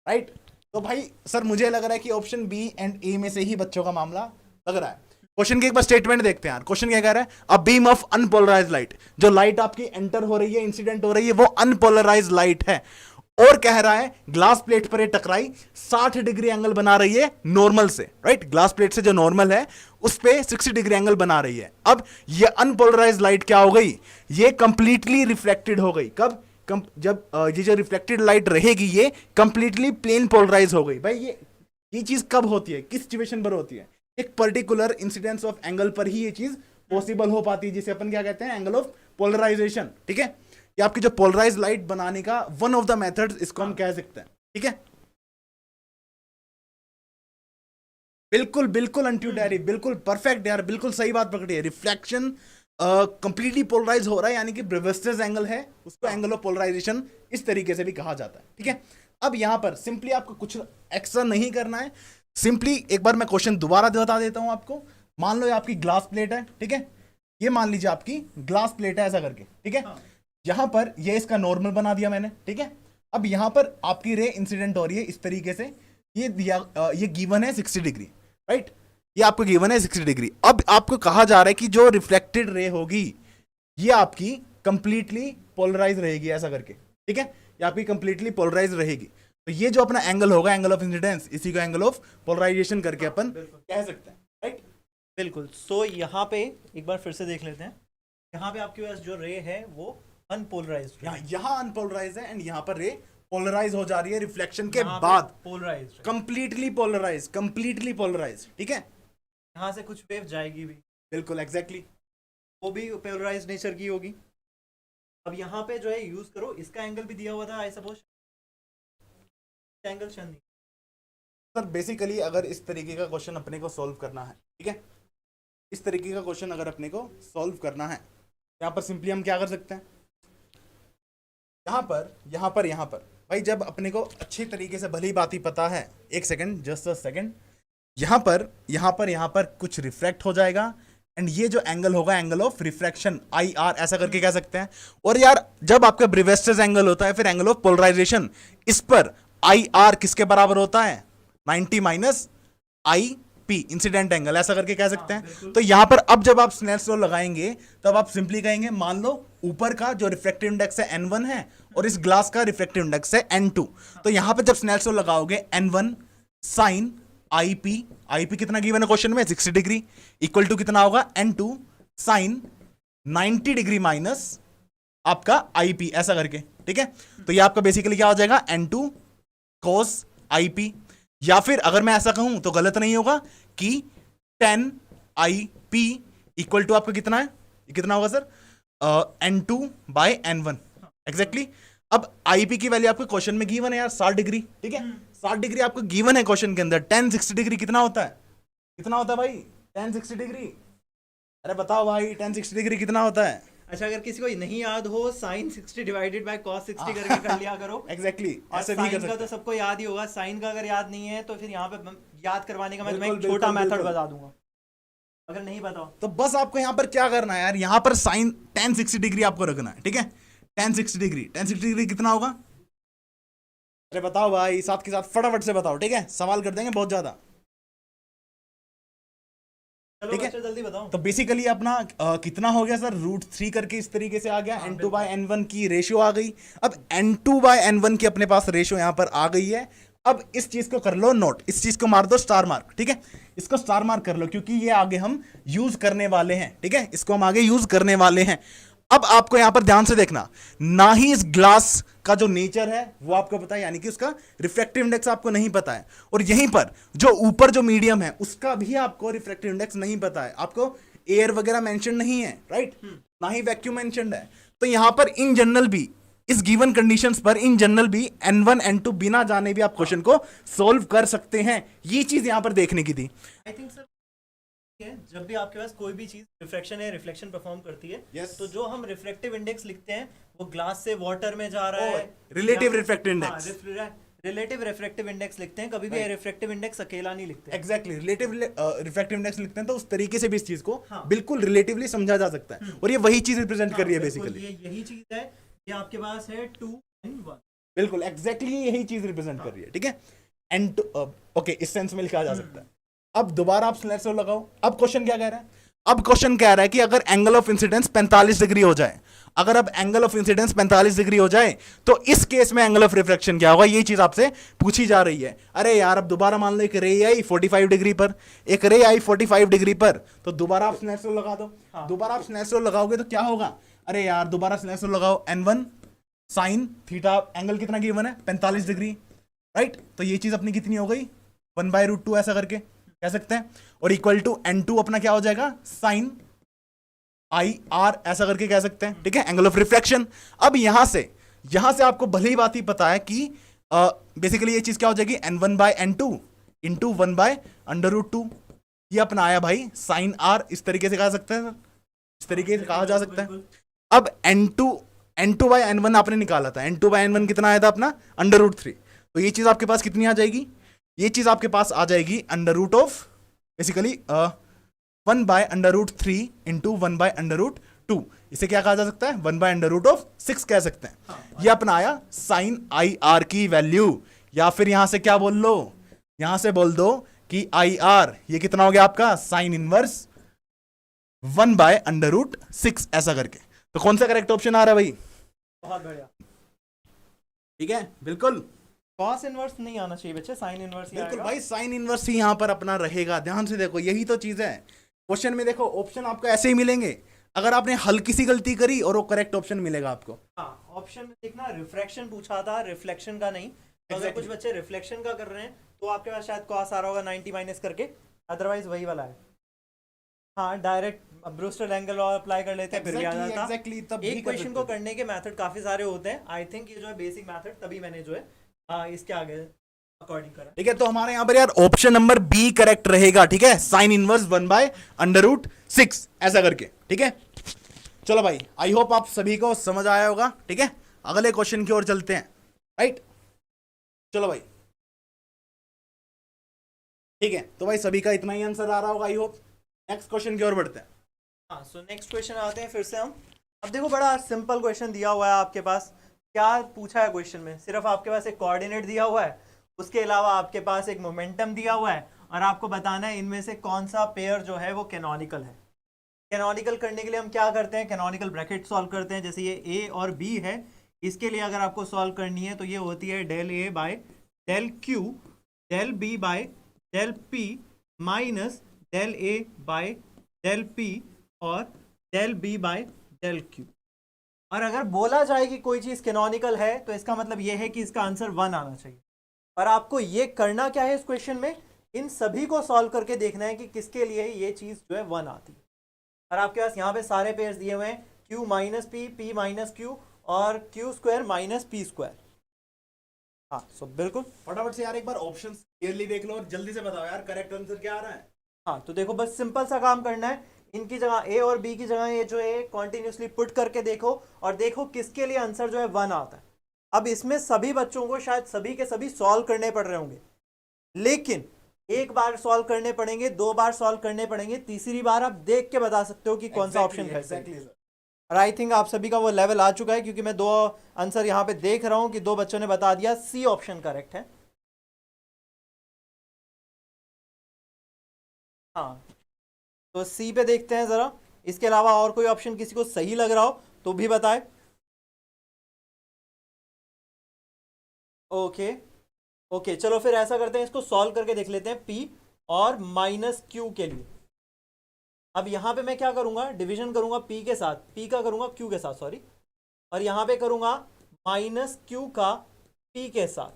राइट? तो भाई सर मुझे लग रहा है कि ऑप्शन बी एंड ए में से ही बच्चों का मामला लग रहा है। क्वेश्चन की एक बार स्टेटमेंट देखते हैं यार। क्वेश्चन क्या कह रहा है? A beam of unpolarised light, जो लाइट आपकी एंटर हो रही है, इंसिडेंट हो रही है, वो अनपोलराइज्ड लाइट है। और कह रहा है ग्लास प्लेट पर ये टकराई 60 डिग्री एंगल बना रही है नॉर्मल से, राइट? ग्लास प्लेट से जो नॉर्मल है उस पे 60 डिग्री एंगल बना रही है। अब ये अनपोलराइज्ड लाइट क्या हो गई? ये कंप्लीटली रिफ्लेक्टेड हो गई। कब? जब ये जो रिफ्लेक्टेड लाइट रहेगी ये कंप्लीटली प्लेन पोलराइज हो गई। भाई ये चीज कब होती है, किस सिचुएशन पर होती है? एक पर्टिकुलर इंसिडेंस ऑफ एंगल पर ही ये चीज पॉसिबल हो पाती है, जिसे अपन क्या कहते हैं? एंगल ऑफ पोलराइजेशन, ठीक है? ये आपकी जो पोलराइज लाइट बनाने का वन ऑफ द मेथड्स, इसको हम कह सकते हैं, ठीक है? बिल्कुल बिल्कुल अंट्यू डैरी, बिल्कुल परफेक्ट यार, बिल्कुल सही बात पकड़ी है। रिफ्लेक्शन कंप्लीटली पोलराइज हो रहा है, यानी कि ब्रेविस्टर्स एंगल है, उसको एंगल ऑफ पोलराइजेशन इस तरीके से भी कहा जाता है, ठीक है? अब यहां पर सिंपली आपको कुछ एक्स्ट्रा नहीं करना है, सिंपली एक बार मैं क्वेश्चन दोबारा बता देता हूं आपको। मान लो ये आपकी ग्लास प्लेट है, ठीक है? ये मान लीजिए आपकी ग्लास प्लेट है, ऐसा करके, ठीक है? यहां पर ये इसका नॉर्मल बना दिया मैंने, ठीक है? अब यहां पर आपकी रे इंसिडेंट हो रही है इस तरीके से, ये दिया, ये गिवन है 60 डिग्री, राइट? ये आपको गिवन है 60 डिग्री। अब आपको कहा जा रहा है कि जो रिफ्लेक्टेड रे होगी ये आपकी कंप्लीटली पोलराइज रहेगी, ऐसा करके, ठीक है? ये आपकी कंप्लीटली पोलराइज रहेगी। तो ये जो अपना एंगल होगा, एंगल ऑफ इंसिडेंस, इसी को एंगल ऑफ पोलराइजेशन करके अपन कह सकते हैं, राइट? बिल्कुल। सो यहाँ पे एक बार फिर से देख लेते हैं। यहाँ पे आपके पास जो रे है वो अनपोलराइज्ड, यहाँ अनपोलराइज है एंड यहाँ पर रे पोलराइज हो जा रही है रिफ्लेक्शन के बाद, polarised, completely polarise, completely polarise, ठीक है? यहाँ से कुछ वेव जाएगी भी, बिल्कुल एग्जैक्टली, वो भी पोलराइज नेचर की होगी। अब यहाँ पे जो है यूज करो, इसका एंगल भी दिया हुआ था, I suppose angle Shani. Sir basically अगर इस तरीके का क्वेश्चन अपने को सॉल्व करना है, ठीक है? इस तरीके का क्वेश्चन अगर अपने को सॉल्व करना है, यहाँ पर सिंपली हम क्या कर सकते हैं? यहाँ पर भाई जब अपने को अच्छी तरीके से भली बात ही पता है, एक सेकंड, जस्ट अ सेकंड, यहाँ पर कुछ रिफ्रैक्ट हो जाएगा एंड ये जो एंगल होगा एंगल ऑफ रिफ्रैक्शन, IR ऐसा करके कह सकते हैं। और यार जब आपका ब्रेविस्टर्स एंगल होता है, फिर एंगल ऑफ पोलराइजेशन, इस पर आई आर किसके बराबर होता है, 90 minus I P, incident angle, ऐसा करके कह सकते हैं। तो यहां पर अब जब आप स्नेल्स लॉ लगाएंगे तब आप सिंपली कहेंगे, मान लो ऊपर का जो रिफ्रैक्टिव इंडेक्स है n1 है और इस ग्लास का रिफ्रैक्टिव इंडेक्स है n2, तो यहां पर जब स्नेल्स लॉ लगाओगे n1 साइन आई पी कितना गिवन है क्वेश्चन में, 60 डिग्री, इक्वल टू कितना होगा, n2 साइन 90 डिग्री माइनस आपका आई पी, ऐसा करके, ठीक है। तो ये आपका बेसिकली क्या हो जाएगा, n2 cos आई पी, या फिर अगर मैं ऐसा कहूं तो गलत नहीं होगा कि 10 आई पी इक्वल टू आपका कितना है, ये कितना होगा sir, n2 bye n1, exactly. अब आई पी की वैल्यू आपको क्वेश्चन में गिवन है यार 60 डिग्री, ठीक है, 60 डिग्री आपको गिवन है क्वेश्चन के अंदर। 10 60 डिग्री कितना होता है, कितना होता है भाई 10 60 डिग्री, अरे बताओ भाई 10 60 डिग्री कितना होता है। अच्छा, अगर किसी को नहीं याद हो, साइन 60 डिवाइडेड बाय कॉस 60 करके कर लिया करो। एग्जैक्टली, ऐसे भी कर सकते हैं। तो सबको याद ही होगा, साइन का अगर याद नहीं है तो फिर यहाँ पे याद करवाने का मैं तुम्हें एक छोटा मेथड बता दूंगा, अगर नहीं बताओ तो बस आपको यहाँ पर क्या करना है यार, यहाँ पर साइन 10 60 डिग्री आपको रखना है, ठीक है। 10 60 डिग्री कितना होगा, अरे बताओ भाई, साथ के साथ फटाफट से बताओ, ठीक है, सवाल कर देंगे बहुत ज्यादा, ठीक है। जल्दी बताओ। तो बेसिकली अपना कितना हो गया सर, √3 करके इस तरीके से आ गया, n2 बाय n1 की रेशियो आ गई। अब n2 बाय n1 की अपने पास रेशियो यहां पर आ गई है। अब इस चीज को कर लो नोट, इस चीज को मार दो स्टार मार्क, ठीक है, इसको स्टार मार्क कर लो क्योंकि ये आगे हम यूज करने वाले हैं, ठीक है, इसको हम आगे यूज करने वाले हैं। अब आपको यहां पर ध्यान से देखना, ना ही इस ग्लास का जो नेचर है वो आपको पता है, यानी कि उसका रिफ्रैक्टिव इंडेक्स आपको नहीं पता है, और यहीं पर जो ऊपर जो मीडियम है उसका भी आपको रिफ्रैक्टिव इंडेक्स नहीं पता है, आपको एयर वगैरह मेंशन नहीं है, राइट, ना ही वैक्यूम मेंशन्ड है। तो यहां पर इन जनरल भी, इस गिवन कंडीशंस पर इन जनरल भी n1 n2 बिना जाने भी आप क्वेश्चन को सोल्व कर सकते हैं। ये चीज यहां पर देखने की थी। आई थिंक सर, जब भी आपके पास कोई भी चीज रिफ्रैक्शन है, रिफ्लेक्शन परफॉर्म करती है, yes. तो जो हम रिफ्रैक्टिव इंडेक्स लिखते हैं वो ग्लास से वाटर में जा रहा है, relative refractive index, relative refractive index लिखते हैं, कभी भी रिफ्रैक्टिव इंडेक्स अकेला नहीं लिखते। एग्जैक्टली, रिलेटिव रिफ्रैक्टिव इंडेक्स लिखते हैं, तो उस तरीके से भी इस चीज को बिल्कुल रिलेटिवली समझा जा सकता है, और ये वही चीज रिप्रेजेंट कर रही है बेसिकली, यही चीज है, ये आपके पास है 2 and 1, बिल्कुल एग्जैक्टली यही चीज रिप्रेजेंट कर रही है, ठीक है। एंड ओके, इस सेंस में लिखा जा सकता है। अब दोबारा आप स्लेट से लगाओ, अब क्वेश्चन क्या कह रहा है, अब क्वेश्चन कह रहा है कि अगर एंगल ऑफ इंसिडेंस 45 डिग्री हो जाए, अगर अब एंगल ऑफ इंसिडेंस 45 डिग्री हो जाए तो इस केस में एंगल ऑफ रिफ्रैक्शन क्या होगा, ये चीज आपसे पूछी जा रही है। अरे यार, अब दोबारा मान लो एक रे आई 45 डिग्री पर, एक रे आई 45 डिग्री पर, तो दोबारा आप स्नेल्स लॉ लगा दो। दोबारा आप स्नेल्स लॉ लगाओगे तो क्या होगा, अरे यार दोबारा स्नेल्स लॉ लगाओ, n1 साइन थीटा, एंगल कितना गिवन है 45 डिग्री, राइट, तो ये चीज अपनी कितनी हो गई 1/√2, ऐसा करके कह सकते हैं, और इक्वल टू n2 अपना क्या हो जाएगा साइन आई आर, ऐसा करके कह सकते हैं, ठीक है, एंगल ऑफ रिफ्रैक्शन। अब यहां से आपको भली ही बात ही पता है कि बेसिकली ये चीज क्या हो जाएगी, n1 बाय n2 इंटू 1/√2, ये अपना आया भाई साइन आर, इस तरीके से कह सकते हैं, इस तरीके से कहा जा सकता है। अब n2 बाय n1 आपने निकाला था, n2 बाय n1 कितना आया था अपना √3, तो ये चीज आपके पास कितनी आ जाएगी, ये चीज आपके पास आ जाएगी अंडर ऑफ बेसिकली 1/√3 इंटू 1/√2, इसे क्या कहा जा सकता है 1/√6 कह सकते हैं। ये अपना आया साइन आई आर की वैल्यू, या फिर यहां से क्या बोल लो, यहां से बोल दो कि आई आर ये कितना हो गया आपका साइन इनवर्स 1/√6, ऐसा करके। तो कौन सा करेक्ट ऑप्शन आ रहा है भाई, बहुत बढ़िया, ठीक है, बिल्कुल कॉस इनवर्स नहीं आना चाहिए बच्चे, साइन इनवर्स ही बिल्कुल आएगा। भाई, साइन इनवर्स ही यहां पर अपना रहेगा। ध्यान से देखो, यही तो चीज है क्वेश्चन में, देखो ऑप्शन आपको ऐसे ही मिलेंगे, अगर आपने हल्की सी गलती करी और वो करेक्ट ऑप्शन मिलेगा आपको। हाँ, ऑप्शन में देखना रिफ्रैक्शन पूछा था, रिफ्लेक्शन का नहीं, तो अगर कुछ बच्चे रिफ्लेक्शन का कर रहे हैं तो आपके पास शायद कॉस आ रहा होगा 90 माइनस करके, अदरवाइज वही वाला है। हाँ, डायरेक्ट ब्रूस्टर एंगल और अप्लाई कर लेते हैं, फिर भी आ जाता। एग्जैक्टली, तब एक क्वेश्चन को करने के मेथड काफी सारे होते हैं, आई थिंक ये जो है बेसिक मेथड, तभी मैंने जो है इसके आगे अकॉर्डिंग करा, ठीक है। तो हमारे यहाँ पर यार ऑप्शन नंबर बी करेक्ट रहेगा, ठीक है, साइन इनवर्स 1/√6 ऐसा करके, ठीक है। चलो भाई, आई होप आप सभी को समझ आया होगा, ठीक है। अगले क्वेश्चन की ओर चलते हैं, राइट, चलो भाई, ठीक है। तो भाई सभी का इतना ही आंसर आ रहा होगा, आई होप। नेक्स्ट क्वेश्चन की ओर बढ़ते हैं। हाँ, सो नेक्स्ट क्वेश्चन आते हैं फिर से हम। अब देखो, बड़ा सिंपल क्वेश्चन दिया हुआ है आपके पास, क्या पूछा है क्वेश्चन में? सिर्फ आपके पास एक कोऑर्डिनेट दिया हुआ है, उसके अलावा आपके पास एक मोमेंटम दिया हुआ है, और आपको बताना है इनमें से कौन सा पेयर जो है वो कैनोनिकल है। कैनोनिकल करने के लिए हम क्या करते हैं? कैनोनिकल ब्रैकेट सॉल्व करते हैं। जैसे ये ए और बी है, इसके लिए अगर आपको सॉल्व करनी है तो ये होती है del A by del Q, del B by del P, minus del A by del P, और del B by del Q. और अगर बोला जाए कि कोई चीज कैनोनिकल है तो इसका मतलब यह है कि इसका आंसर 1 आना चाहिए। और आपको ये करना क्या है इस क्वेश्चन में? इन सभी को सॉल्व करके देखना है कि किसके लिए ये चीज जो है 1 आती है। और आपके पास यहाँ पे सारे पेयर्स दिए हुए हैं, q minus P, P minus Q, और Q square minus P square. हाँ, सो बिल्कुल फटाफट से यार एक बार ऑप्शंस क्लियरली देख लो और जल्दी से बताओ यार करेक्ट आंसर क्या आ रहा है। हाँ, तो देखो बस सिंपल सा काम करना है, इनकी जगह ए और बी की जगह ये जो है कॉन्टिन्यूसली पुट करके देखो, और देखो किसके लिए आंसर जो है 1 आता है। अब इसमें सभी बच्चों को शायद सभी के सभी सॉल्व करने पड़ रहे होंगे, लेकिन एक बार सॉल्व करने पड़ेंगे, 2 बार सॉल्व करने पड़ेंगे, तीसरी बार आप देख के बता सकते हो कि कौन सा ऑप्शन है सही। और आई थिंक आप सभी का वो लेवल आ चुका है, क्योंकि मैं 2 आंसर यहाँ पे देख रहा हूं कि 2 बच्चों ने बता दिया सी ऑप्शन करेक्ट है। हाँ, तो सी पे देखते हैं जरा। इसके अलावा और कोई ऑप्शन किसी को सही लग रहा हो तो भी बताए। ओके ओके, चलो फिर ऐसा करते हैं, इसको सॉल्व करके देख लेते हैं पी और माइनस क्यू के लिए। अब यहाँ पे मैं क्या करूंगा? डिवीजन करूंगा पी के साथ, पी का करूंगा क्यू के साथ, सॉरी, और यहाँ पे करूंगा माइनस क्यू का पी के साथ।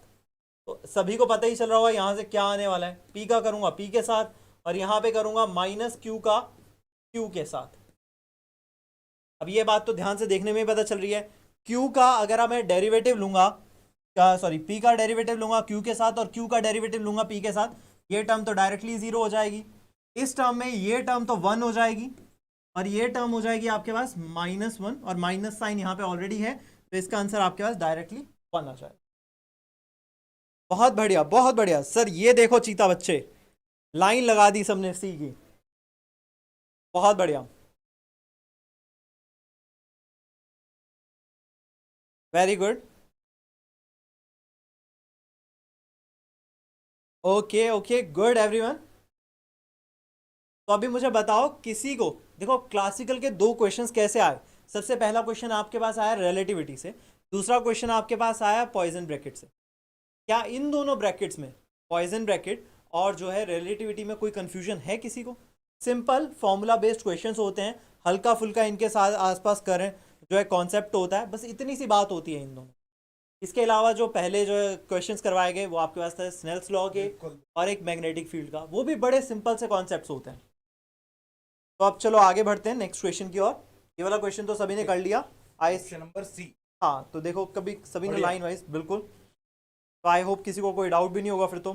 तो सभी को पता ही चल रहा होगा यहाँ से क्या आने वाला है, पी का करूंगा पी के साथ, और यहाँ पे करूंगा माइनस क्यू का क्यू के साथ। अब ये बात तो ध्यान से देखने में ही पता चल रही है, क्यू का अगर मैं डेरिवेटिव लूंगा, सॉरी पी का डेरिवेटिव लूंगा क्यू के साथ, और क्यू का डेरिवेटिव लूंगा पी के साथ, ये टर्म तो डायरेक्टली 0 हो जाएगी। इस टर्म में ये टर्म तो 1 हो जाएगी, और ये टर्म हो जाएगी आपके पास -1, और माइनस साइन यहाँ पे ऑलरेडी है, तो इसका आंसर आपके पास डायरेक्टली 1 आ जाएगा। बहुत बढ़िया, बहुत बढ़िया सर। ये देखो चीता बच्चे, लाइन लगा दी सबने सी की, बहुत बढ़िया, very good. Okay okay, good everyone. तो अभी मुझे बताओ, किसी को देखो क्लासिकल के 2 क्वेश्चंस कैसे आए। सबसे पहला क्वेश्चन आपके पास आया रिलेटिविटी से, दूसरा क्वेश्चन आपके पास आया पॉइजन ब्रैकेट से। क्या इन दोनों ब्रैकेट्स में, पॉइजन ब्रैकेट और जो है रिलेटिविटी में, कोई कंफ्यूजन है किसी को? सिंपल फॉर्मूला बेस्ड क्वेश्चंस होते हैं, हल्का फुल्का इनके साथ आसपास करें जो है कॉन्सेप्ट होता है, बस इतनी सी बात होती है इन दोनों। इसके अलावा जो पहले जो क्वेश्चंस करवाए गए वो आपके पास था स्नेल्स लॉ के और एक मैग्नेटिक फील्ड का, वो भी बड़े सिंपल से कॉन्सेप्ट्स होते हैं। तो अब चलो आगे बढ़ते हैं नेक्स्ट क्वेश्चन की ओर। ये वाला क्वेश्चन तो सभी ने कर लिया, आई नंबर सी। हाँ, तो देखो कभी सभी ने लाइन वाइज, बिल्कुल। तो आई होप किसी को कोई डाउट भी नहीं होगा फिर तो।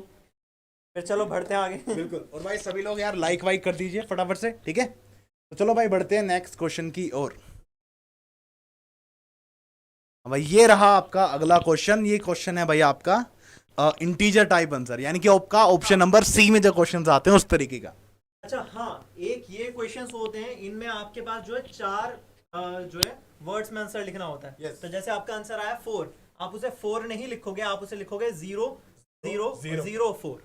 फिर चलो बढ़ते हैं आगे। बिल्कुल, और भाई सभी लोग यार लाइक वाइक कर दीजिए फटाफट से, ठीक है। तो चलो भाई बढ़ते हैं नेक्स्ट क्वेश्चन की ओर। भाई ये रहा आपका अगला क्वेश्चन। ये क्वेश्चन है भाई आपका इंटीजर टाइप आंसर, यानी कि आपका ऑप्शन नंबर सी में जो क्वेश्चंस आते हैं उस तरीके का। अच्छा हाँ, एक ये क्वेश्चंस होते हैं, इनमें आपके पास जो है 4 जो है वर्ड्स में आंसर लिखना होता है। Yes. तो जैसे आपका आंसर आया 4, आप उसे 4 नहीं लिखोगे, आप उसे लिखोगे 0 0 0 4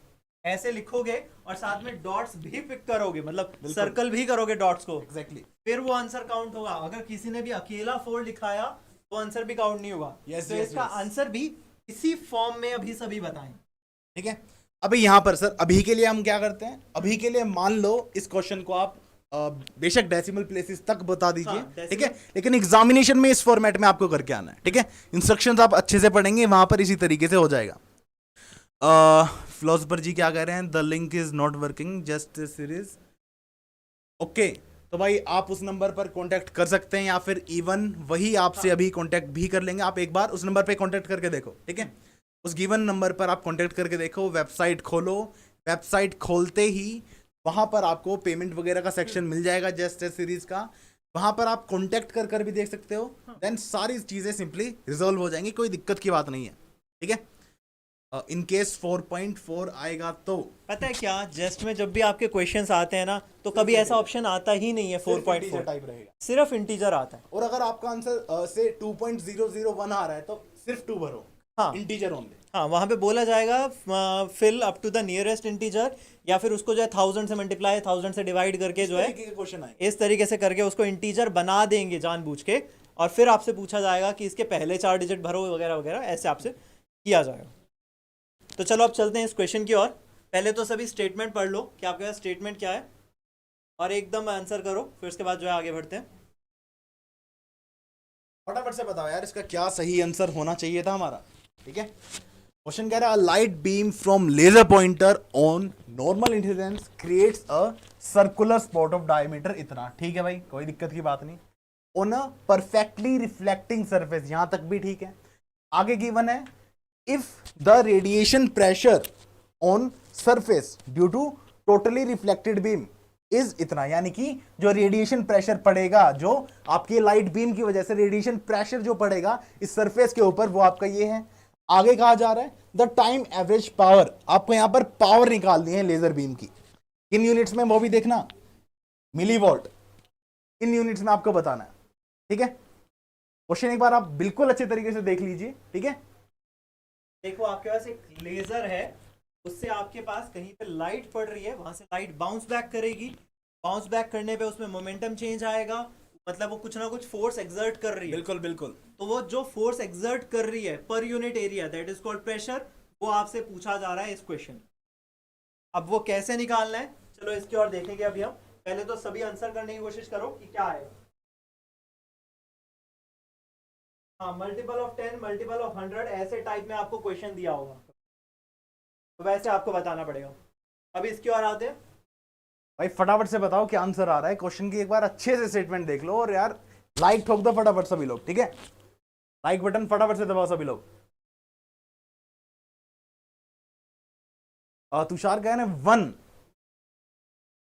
ऐसे लिखोगे, और साथ में डॉट्स भी पिक करोगे, मतलब सर्कल भी करोगे डॉट्स को। एग्जैक्टली। फिर वो आंसर काउंट होगा। अगर किसी ने भी अकेला 4 लिखाया तो आंसर भी काउंट नहीं होगा। तो इसका आंसर भी इसी फॉर्म में अभी सभी बताएं, ठीक है। अभी यहाँ पर सर अभी के लिए हम क्या करते हैं, अभी के लिए मान लो इस क्वेश्चन को आप बेशक डेसिमल प्लेसेस तक बता दीजिए, हाँ, ठीक है, लेकिन एग्जामिनेशन में इस फॉर्मेट में आपको करके आना है, ठीक है। इंस्ट्रक्शंस आप अच्छे से पढ़ेंगे, वहां पर इसी तरीके से हो जाएगा। फिलोसफर जी क्या कह रहे हैं, the link is not working, just series. Okay, तो भाई आप उस नंबर पर कांटेक्ट कर सकते हैं, या फिर इवन वही आपसे अभी कांटेक्ट भी कर लेंगे। आप एक बार उस नंबर पे कांटेक्ट करके देखो, ठीक है। उस गिवन नंबर पर आप कांटेक्ट करके देखो, वेबसाइट खोलो, वेबसाइट खोलते ही वहां पर आपको पेमेंट वगैरह का सेक्शन मिल जाएगा जस्ट सीरीज का, वहां पर आप कांटेक्ट कर भी देख सकते हो। देन सारी चीजें सिंपली रिजॉल्व हो जाएंगी, कोई दिक्कत की बात नहीं है, ठीक है। इन केस 4.4 आएगा तो पता है क्या, जस्ट में जब भी आपके क्वेश्चंस आते हैं ना, तो कभी ऐसा ऑप्शन आता ही नहीं है 4.4, टाइप रहेगा। सिर्फ इंटीजर आता है। और अगर आपका आंसर से 2.001 आ रहा है तो सिर्फ 2 भरो, हाँ इंटीजर ओनली। हाँ, वहां पे बोला जाएगा fill up to the nearest integer, या फिर उसको जो है 1000 से मल्टीप्लाई 1000 से डिवाइड करके जो है क्वेश्चन आए इस तरीके से करके उसको इंटीजर बना देंगे जानबूझ के, और फिर आपसे पूछा जाएगा कि इसके पहले 4 डिजिट भरो वगैरह वगैरह, ऐसे आपसे किया जाएगा। तो चलो अब चलते हैं इस क्वेश्चन की ओर। पहले तो सभी स्टेटमेंट पढ़ लो कि आपके पास स्टेटमेंट क्या है, और एकदम आंसर करो, फिर उसके बाद जो है आगे बढ़ते हैं। फटाफट से बताओ यार इसका क्या सही आंसर होना चाहिए था हमारा। ठीक है, क्वेश्चन कह रहा है light beam from laser pointer on normal incidence creates a circular spot of diameter इतना। ठीक है भाई, कोई दिक्कत की बात नहीं। On a perfectly reflecting surface, यहां तक भी ठीक है। आगे गिवन है if the radiation pressure on surface due to totally reflected beam is इतना, यानी कि जो रेडिएशन प्रेशर पड़ेगा, जो आपकी लाइट बीम की वजह से रेडिएशन प्रेशर जो पड़ेगा इस सरफेस के ऊपर, वो आपका ये है। आगे कहा जा रहा है द टाइम एवरेज पावर, आपको यहां पर पावर निकालनी है लेजर बीम की, किन यूनिट्स में वो भी देखना, मिली वोल्ट, इन यूनिट्स में आपको बताना है। ठीक है, क्वेश्चन एक बार आप बिल्कुल अच्छे तरीके से देख लीजिए। ठीक है, देखो आपके पास एक लेजर है, उससे आपके पास कहीं पे लाइट पड़ रही है, वहां से लाइट बाउंस बैक करेगी, बाउंस बैक करने पे उसमें मोमेंटम चेंज आएगा, मतलब वो कुछ ना कुछ फोर्स एक्सर्ट कर रही है। बिल्कुल बिल्कुल। तो वो जो फोर्स एक्सर्ट कर रही है per unit area, that is called pressure, वो आपसे पूछा जा रहा है इस क्वेश्चन। अब वो कैसे निकालना है, चलो इसकी ओर देखेंगे अभी हम। पहले तो सभी आंसर करने की कोशिश करो कि क्या है। हाँ, मल्टीपल ऑफ 10, मल्टीपल ऑफ 100, ऐसे टाइप में आपको क्वेश्चन दिया होगा, तो वैसे आपको बताना पड़ेगा। अभी इसकी ओर आते हैं। भाई फटाफट से बताओ क्या आंसर आ रहा है क्वेश्चन की, एक बार अच्छे से स्टेटमेंट देख लो, और यार लाइक ठोक दो फटाफट सभी लोग। ठीक है, लाइक बटन फटाफट से दबाओ सभी लोग। तुषार कह रहे हैं 1।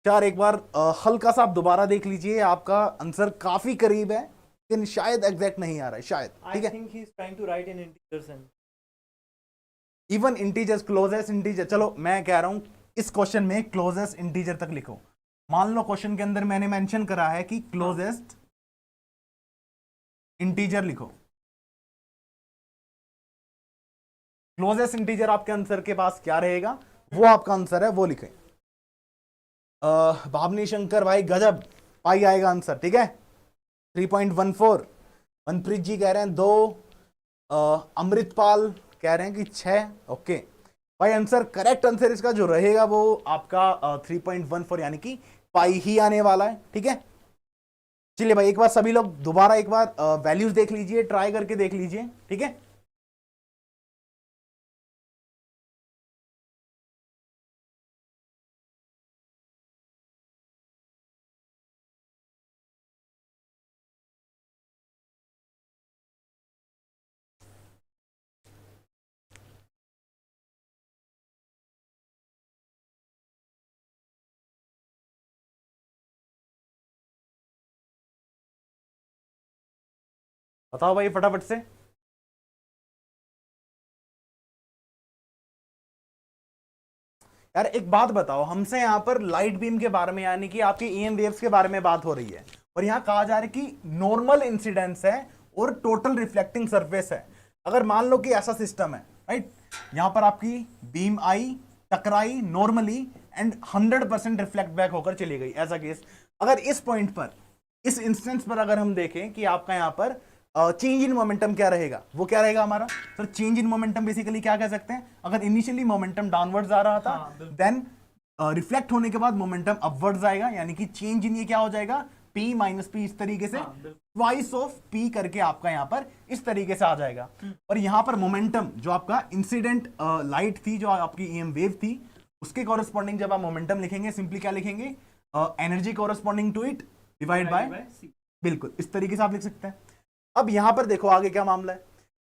चार एक बार हल्का सा आप दोबारा देख लीजिए, आपका आंसर काफी करीब है लेकिन शायद एग्जैक्ट नहीं आ रहा है, शायद। ठीक है, I think he is trying to write in integers and even integers, closest integer. चलो मैं कह रहा हूं इस क्वेश्चन में क्लोजेस्ट इंटीजर तक लिखो। मान लो क्वेश्चन के अंदर मैंने मेंशन करा है कि क्लोजेस्ट इंटीजर लिखो। क्लोजेस्ट इंटीजर आपके आंसर के पास क्या रहेगा, वो आपका आंसर है, वो लिखें। भावनी शंकर भाई गजब, पाई आएगा आंसर। ठीक है, 3.14। मनप्रीत जी कह रहे हैं 2। अमृतपाल कह रहे हैं कि 6। ओके भाई, आंसर करेक्ट आंसर इसका जो रहेगा वो आपका 3.14 यानी कि पाई ही आने वाला है। ठीक है, चलिए भाई एक बार सभी लोग दोबारा एक बार वैल्यूज देख लीजिए, ट्राई करके देख लीजिए। ठीक है, बताओ भाई फटाफट से। यार एक बात बताओ, हमसे यहां पर लाइट बीम के बारे में यानी कि आपके ईएम वेव्स के बारे में बात हो रही है, और यहां कहा जा रहा है कि नॉर्मल इंसिडेंस है और टोटल रिफ्लेक्टिंग सरफेस है। अगर मान लो कि ऐसा सिस्टम है, राइट, यहां पर आपकी बीम आई, टकराई नॉर्मली एंड 100% रिफ्लेक्ट बैक होकर चली गई, ऐसा केस। अगर इस पॉइंट पर, इस इंस्टेंस पर अगर हम देखें कि आपका यहां पर चेंज इन मोमेंटम क्या रहेगा, वो क्या रहेगा हमारा sir? Change in momentum basically क्या कह सकते हैं, अगर इनिशियली मोमेंटम डाउनवर्ड्स आ रहा था, देन रिफ्लेक्ट होने के बाद मोमेंटम अपवर्ड्स आएगा, यानी कि चेंज इन ये क्या हो जाएगा, P माइनस P, इस तरीके से ट्वाइस ऑफ P करके आपका यहां पर इस तरीके से आ जाएगा। और यहां पर मोमेंटम जो आपका इंसिडेंट लाइट थी, जो आपकी ईएम वेव थी, उसके कॉरेस्पॉन्डिंग जब आप मोमेंटम लिखेंगे, सिंपली क्या लिखेंगे, energy corresponding to it divide by, बिल्कुल इस तरीके से आप लिख सकते हैं। अब यहां पर देखो आगे क्या मामला है।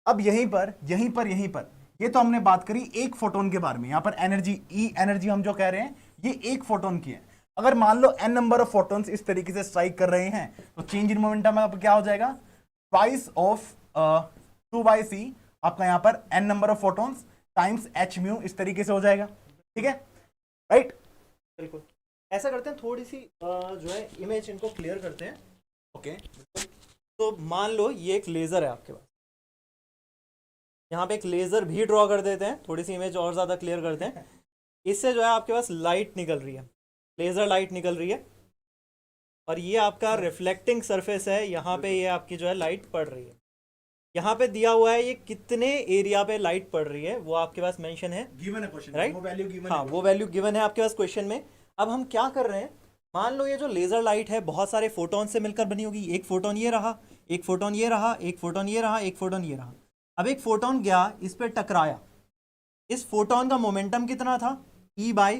अब यहीं पर ये तो हमने बात करी एक फोटोन के बारे में, यहां पर एनर्जी, ई एनर्जी हम जो कह रहे हैं ये एक फोटोन की है। अगर मान लो n नंबर ऑफ फोटोन्स इस तरीके से स्ट्राइक कर रहे हैं, तो चेंज इन मोमेंटम अब क्या हो जाएगा, ट्वाइस ऑफ 2/c आपका यहां पर n number of photons times H mu, इस तरीके से हो जाएगा, ठीक है, राइट। बिल्कुल। ऐसा करते हैं, थोड़ी सी जो है इमेज इनको क्लियर करते हैं। ओके, तो मान लो ये एक लेज़र है आपके पास, यहाँ पे एक लेज़र भी ड्रॉ कर देते हैं, थोड़ी सी इमेज और ज़्यादा क्लियर करते हैं। इससे जो है आपके पास लाइट निकल रही है, लेज़र लाइट निकल रही है, और ये आपका रिफ्लेक्टिंग सरफेस है, यहाँ पे ये आपकी जो है लाइट पड़ रही है। यहाँ पे दिया हुआ है ये कितने एरिया पे लाइट पड़ रही है, वो आपके पास मेंशन है, गिवन है क्वेश्चन, राइट। वो वैल्यू गिवन हाँ, है, वो वैल्यू गिवन है आपके पास क्वेश्चन में। अब हम क्या कर रहे हैं, मान लो ये जो लेज़र लाइट है बहुत सारे फोटोन से मिलकर बनी होगी। एक फोटोन ये रहा, एक फोटोन ये रहा, एक फोटोन ये रहा, एक फोटोन ये रहा। अब एक फोटोन गया, इस पे टकराया, इस फोटोन का मोमेंटम कितना था, E बाय,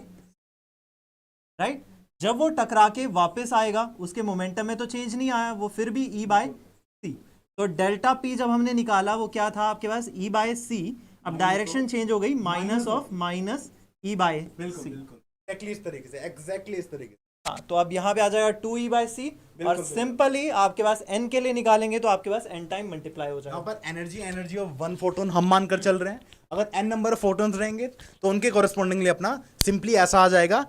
राइट। जब वो टकरा के वापस आएगा, उसके मोमेंटम में तो चेंज नहीं आया, वो फिर भी E बाय सी। तो डेल्टा P जब हमने निकाला वो क्या था आपके पास, E बाय सी। अब डायरेक्शन चेंज हो गई, minus of minus E by C. Exactly इस तरीके से, एग्जैक्टली इस तरीके से। हाँ, तो अब यहाँ पे आ जाएगा 2E बाय सी, और सिंपली आपके पास n के लिए निकालेंगे तो आपके पास n टाइम मल्टीप्लाई हो जाएगा। यहाँ पर एनर्जी ऑफ वन फोटोन हम मानकर चल रहे हैं। अगर n नंबर ऑफ फोटोन्स रहेंगे तो उनके कॉरेस्पॉन्डिंगली अपना सिंपली ऐसा आ जाएगा,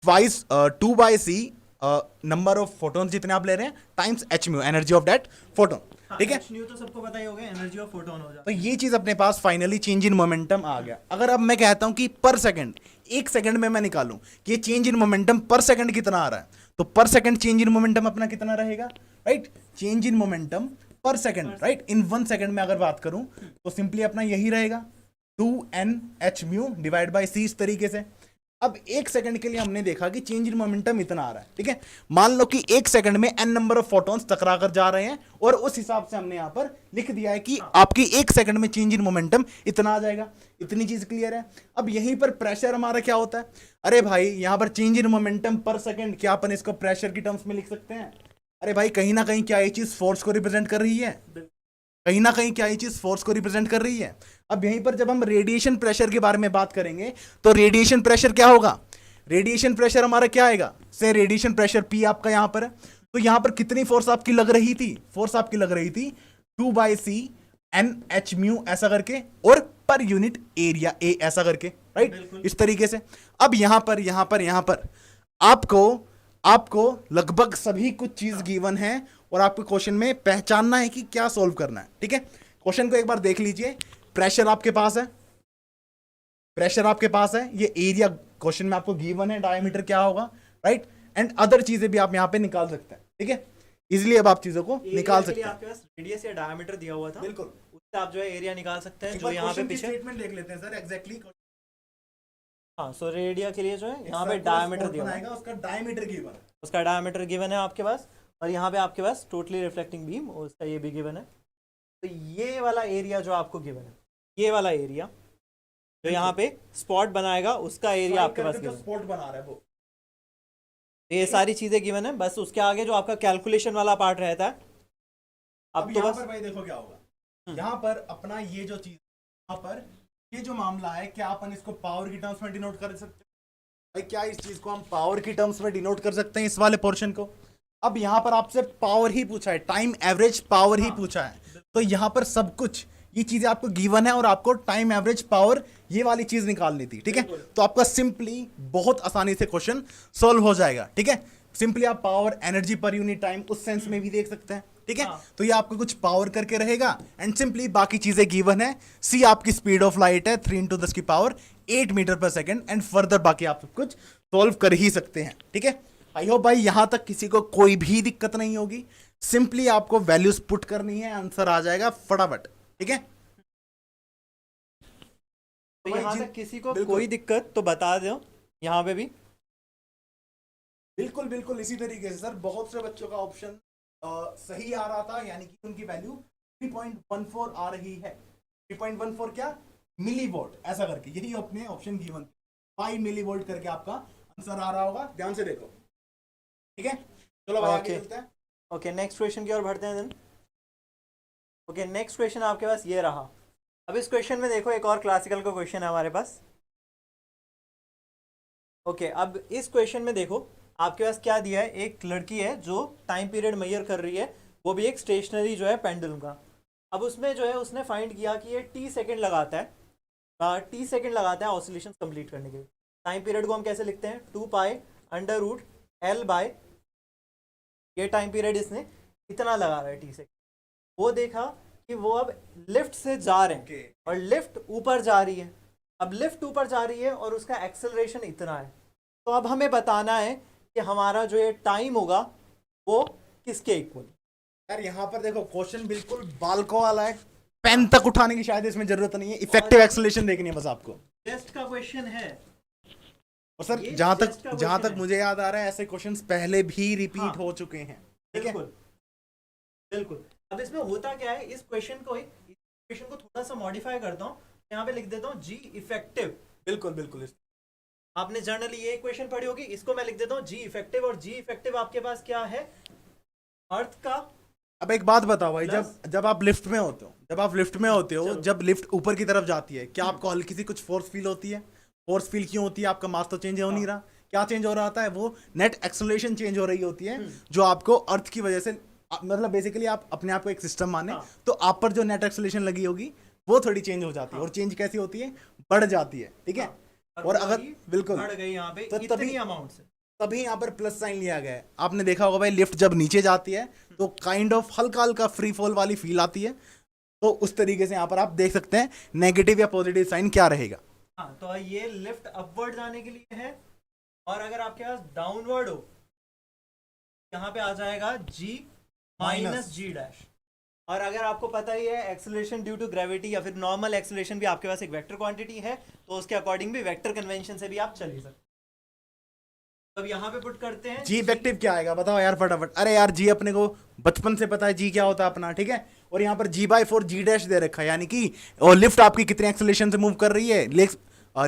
twice 2 by C number of photons जितने आप ले रहे हैं times h mu, energy of that photon, ठीक है। तो सबको पता ही होगा, एनर्जी ऑफ फोटोन हो जाता तो ये चीज अपने पास फाइनली चेंज इन मोमेंटम आ गया। अगर अब मैं कहता हूं कि पर सेकंड, एक सेकंड में मैं निकालूं कि ये चेंज इन मोमेंटम पर सेकंड कितना आ रहा है, तो पर सेकंड चेंज इन मोमेंटम अपना कितना रहेगा, राइट। चेंज इन मोमेंटम पर सेकंड, राइट, इन 1 सेकंड में अगर बात करूं तो सिंपली अपना यही रहेगा 2n h mu divide by c, इस तरीके से। अब एक सेकंड के लिए हमने देखा कि चेंज इन मोमेंटम इतना आ रहा है, ठीक है। मान लो कि एक सेकंड में n नंबर ऑफ फोटॉन्स टकरा कर जा रहे हैं, और उस हिसाब से हमने यहां पर लिख दिया है कि आपकी एक सेकंड में चेंज इन मोमेंटम इतना आ जाएगा। इतनी चीज क्लियर है। अब यहीं पर प्रेशर हमारा क्या होता है, अरे भाई यहां पर चेंज इन मोमेंटम पर सेकंड, क्या अपन इसको प्रेशर की टर्म्स में लिख सकते हैं? अरे भाई कहीं ना कहीं क्या ये चीज फोर्स को रिप्रेजेंट कर रही है, कहीं ना कहीं क्या ये चीज फोर्स को रिप्रेजेंट कर रही है। अब यहीं पर जब हम रेडिएशन प्रेशर के बारे में बात करेंगे तो रेडिएशन प्रेशर क्या होगा, रेडिएशन प्रेशर हमारा क्या आएगा, से रेडिएशन प्रेशर P आपका यहां पर है, तो यहां पर कितनी फोर्स आपकी लग रही थी, फोर्स आपकी लग रही थी 2 by C N H mu ऐसा करके, और पर यूनिट एरिया ए ऐसा करके, राइट, इस तरीके से। अब यहां पर आपको लगभग सभी कुछ चीज गिवन है, और आपको क्वेश्चन में पहचानना है कि क्या सोल्व करना है, ठीक है। क्वेश्चन को एक बार देख लीजिए। प्रेशर आपके पास है, प्रेशर आपके पास है, ये एरिया क्वेश्चन में आपको गिवन है, डायमीटर क्या होगा, राइट, एंड अदर चीजें भी आप यहां पे निकाल सकते हैं, ठीक है। इजीली अब आप चीजों को निकाल सकते हैं। आपके पास रेडियस या डायमीटर दिया हुआ था, बिल्कुल, उससे आप जो है एरिया निकाल सकते हैं, जो यहाँ पे पीछे स्टेटमेंट देख लेते हैं सर एग्जैक्टली। हाँ, सो रेडिया के लिए जो है यहाँ पे डायमीटर दिया हुआ है, उसका डायमीटर गिवन है, उसका डायमीटर गिवन है आपके पास, और यहाँ पे आपके पास टोटली रिफ्लेक्टिंग बीम, उसका ये भी गिवन है। तो ये वाला एरिया जो आपको गिवन है, ये वाला एरिया जो यहाँ पे स्पॉट बनाएगा, उसका एरिया आपके पास गिवन है, स्पॉट बना रहा है वो। ये सारी चीजें गिवन है, बस उसके आगे जो आपका कैलकुलेशन वाला पार्ट रहता है। अब तो बस भाई देखो क्या होगा, यहाँ पर अपना ये जो चीज, यहाँ पर ये जो मामला है, क्या अपन इसको पावर की टर्म्स में डिनोट कर सकते हैं? भाई क्या इस चीज को हम पावर की टर्म्स में डिनोट कर सकते हैं, इस वाले पोर्शन को? अब यहाँ पर आपसे पावर ही पूछा है, टाइम एवरेज पावर ही पूछा है, तो यहाँ पर सब कुछ ये चीजें आपको गिवन है, और आपको टाइम एवरेज पावर ये वाली चीज निकालनी थी, ठीक है। तो आपका सिंपली बहुत आसानी से क्वेश्चन सॉल्व हो जाएगा, ठीक है। सिंपली आप power, energy per unit time उस सेंस में भी देख सकते हैं, ठीक है। तो ये आपको कुछ पावर करके रहेगा, एंड सिंपली बाकी चीजें गिवन है। सी आपकी स्पीड ऑफ लाइट है 3 × 10⁸ मीटर पर सेकंड, एंड फर्दर बाकी आप सब कुछ सॉल्व कर ही सकते हैं, ठीक है। आई होप भाई यहां तक किसी को कोई भी दिक्कत नहीं होगी। सिंपली आपको वैल्यूज पुट करनी है, आंसर आ जाएगा फटाफट, ठीक है। तो यहाँ तक किसी को कोई दिक्कत तो बता दो, यहाँ पे भी बिल्कुल बिल्कुल इसी तरीके से सर। बहुत से बच्चों का ऑप्शन सही आ रहा था, यानी कि उनकी वैल्यू 3.14 आ रही है। 3.14 क्या, मिलीवोल्ट ऐसा करके, यही अपने ऑप्शन गिवन 5 मिलीवोल्ट करके आपका आंसर आ रहा होगा। ध्यान से देखो, ठीक है। चलो भाई आगे चलते हैं। ओके, नेक्स्ट क्वेश्चन की ओर बढ़ते हैं देन। ओके, नेक्स्ट क्वेश्चन आपके पास ये रहा। अब इस क्वेश्चन में देखो, एक और क्लासिकल का क्वेश्चन है हमारे पास। ओके, अब इस क्वेश्चन में देखो आपके पास क्या दिया है, एक लड़की है जो टाइम पीरियड मेजर कर रही है, वो भी एक स्टेशनरी जो है पेंडुलम का। अब उसमें जो है उसने फाइंड किया कि ये t सेकंड लगाता है, टी सेकंड लगाता है ऑसिलेशन कंप्लीट करने के लिए। टाइम पीरियड को हम कैसे लिखते हैं, 2 pi under root L by, ये टाइम पीरियड इसने इतना लगा रहा है टी सेकंड। वो देखा कि वो अब लिफ्ट से जा रहे हैं और लिफ्ट ऊपर जा रही है। अब लिफ्ट ऊपर जा रही है और उसका एक्सेलरेशन इतना है, तो अब हमें बताना है कि हमारा जो ये टाइम होगा वो किसके इक्वल। यार यहाँ पर देखो क्वेश्चन बिल्कुल बालकों वाला है, पेन तक उठाने की शायद इसमें जरूरत नहीं है, इफेक्टिव एक्सेलरेशन देखनी है बस आपको। टेस्ट का क्वेश्चन है। और सर ये जहां test का तक question है। मुझे याद आ रहा है ऐसे क्वेश्चंस पहले भी रिपीट हाँ। हो चुके हैं, ठीक है। बिल्कुल बिल्कुल। अब इसमें होता क्या है, इस क्वेश्चन को थोड़ा सा मॉडिफाई करता हूँ, यहाँ पे लिख देता हूँ जी इफेक्टिव। बिल्कुल बिल्कुल। आपने जनरली ये क्वेश्चन पढ़ी होगी, इसको मैं लिख देता हूँ जी इफेक्टिव। और जी इफेक्टिव आपके पास क्या है, अर्थ का। अब एक बात बताओ भाई, Plus- जब आप लिफ्ट में होते हो, चलो। जब लिफ्ट ऊपर की तरफ जाती है, क्या आपको हल्की सी कुछ फोर्स फील होती है? फोर्स फील क्यों होती है? आपका मास तो चेंज हो नहीं रहा। क्या चेंज हो रहा होता है? वो नेट एक्सेलरेशन चेंज हो रही होती है, जो आपको अर्थ की वजह से, मतलब बेसिकली आप अपने आप को एक सिस्टम माने, हाँ। तो आप पर जो नेट एक्सेलरेशन लगी होगी वो थोड़ी चेंज हो जाती है। और चेंज कैसी होती है? बढ़ जाती है, ठीक है। और अगर बिल्कुल बढ़ गई यहाँ पे तो इतनी अमाउंट से, तभी यहाँ पर प्लस साइन लिया गया है। आपने देखा होगा भाई, लिफ्ट जब नीचे जाती है तो काइंड ऑफ हल्का हल्का फ्री फॉल वाली फील आती है, तो उस तरीके से यहाँ पर आप देख सकते हैं नेगेटिव या पॉजिटिव साइन क्या रहेगा। हाँ, तो ये लिफ्ट अपवर्ड जाने के लिए है। और अगर आपके पास डाउनवर्ड हो, यहाँ पे आ जाएगा जी माइनस जी डैश। और अगर आपको पता ही है एक्सेलरेशन ड्यू टू ग्रेविटी या फिर नॉर्मल एक्सेलरेशन भी आपके पास एक वेक्टर क्वांटिटी है, तो उसके अकॉर्डिंग भी वेक्टर कन्वेंशन से भी आप चल ही सकते। अब यहाँ पे पुट करते हैं जी इफेक्टिव क्या आएगा बताओ यार फटाफट। अरे यार जी अपने को बचपन से पता है जी क्या होता है अपना, ठीक है। और यहाँ पर जी/4 जी डैश दे रखा है, यानी कि और लिफ्ट आपकी कितने एक्सेलरेशन से मूव कर रही है।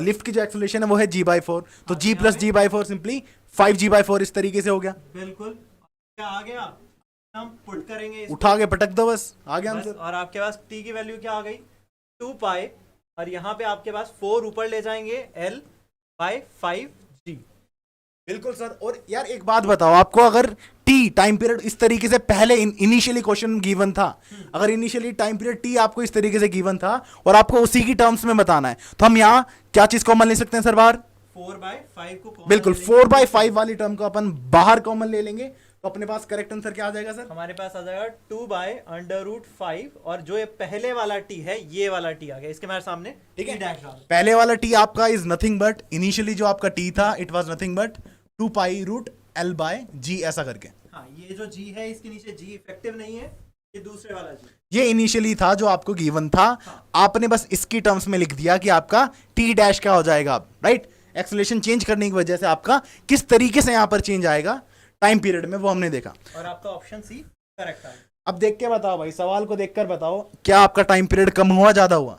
लिफ्ट की जो एक्सेलरेशन है वो है जी/4, तो जी प्लस जी/4 सिंपली 5g/4 इस तरीके से हो गया। बिल्कुल। क्या आ गया, हम पुट करेंगे इसको। उठा के पटक दो बस, आ गया बस, आंसर। और आपके पास t की वैल्यू क्या आ गई, 2 पाई, और यहाँ पे आपके पास 4 ऊपर ले जाएंगे L/5g। बिल्कुल सर। और यार एक बात बताओ, आपको अगर टी टाइम पीरियड इस तरीके से पहले इनिशियली क्वेश्चन गिवन था, अगर इनिशियली टाइम पीरियड टी आपको इस तरीके से गिवन था और आपको उसी की टर्म्स में बताना है, तो हम यहाँ क्या चीज कॉमन ले सकते हैं सर बाहर? 4/5 को common बिल्कुल, ले लेंगे। 4/5 वाली टर्म को अपन बाहर कॉमन ले लेंगे, तो अपने पास करेक्ट आंसर क्या आ जाएगा सर? हमारे पास आ जाएगा 2/√5, और जो ये पहले वाला टी है, ये वाला टी आ गया इसके हमारे सामने, ठीक है। T डैश डाल। पहले वाला टी आपका इज नथिंग बट, इनिशियली जो आपका टी था it was nothing but 2π√L/g, ऐसा करके। हाँ, ये जो जी है इसके नीचे जी इफेक्टिव नहीं है, ये दूसरे वाला जी। ये इनिशियली था जो आपको गिवन था, आपने बस इसकी टर्म्स में लिख दिया कि आपका टी डैश क्या हो जाएगा, राइट। एक्सेलरेशन चेंज करने की वजह से आपका किस तरीके से यहां पर चेंज आएगा टाइम पीरियड में, वो हमने देखा। और आपका ऑप्शन सी करेक्ट आ गया। अब देख के बताओ भाई, सवाल को देखकर बताओ, क्या आपका टाइम पीरियड कम हुआ ज्यादा हुआ?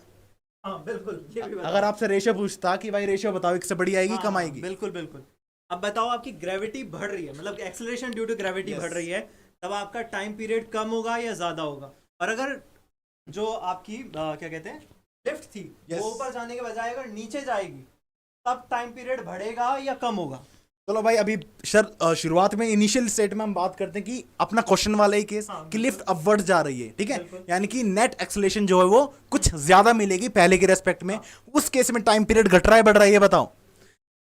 हाँ बिल्कुल, ये भी बताओ। अगर आपसे रेशियो पूछता कि भाई रेशियो बताओ, एक से बड़ी आएगी कम आएगी? बिल्कुल बिल्कुल। अब बताओ, आपकी ग्रेविटी बढ़ रही है, मतलब एक्सेलरेशन ड्यू टू ग्रेविटी बढ़ रही है, तब आपका टाइम पीरियड कम होगा या ज्यादा होगा? और अगर जो आपकी क्या कहते हैं लिफ्ट थी, वो ऊपर जाने के बजाय अगर नीचे जाएगी, तब टाइम पीरियड बढ़ेगा या कम होगा? चलो भाई, अभी शुरुआत में इनिशियल स्टेट में हम बात करते हैं कि अपना क्वेश्चन वाला ही केस, कि लिफ्ट अपवर्ड जा रही है, ठीक है। यानी कि नेट एक्सेलरेशन जो है वो कुछ ज्यादा मिलेगी पहले के रेस्पेक्ट में। उस केस में टाइम पीरियड घट रहा है बढ़ रहा है, ये बताओ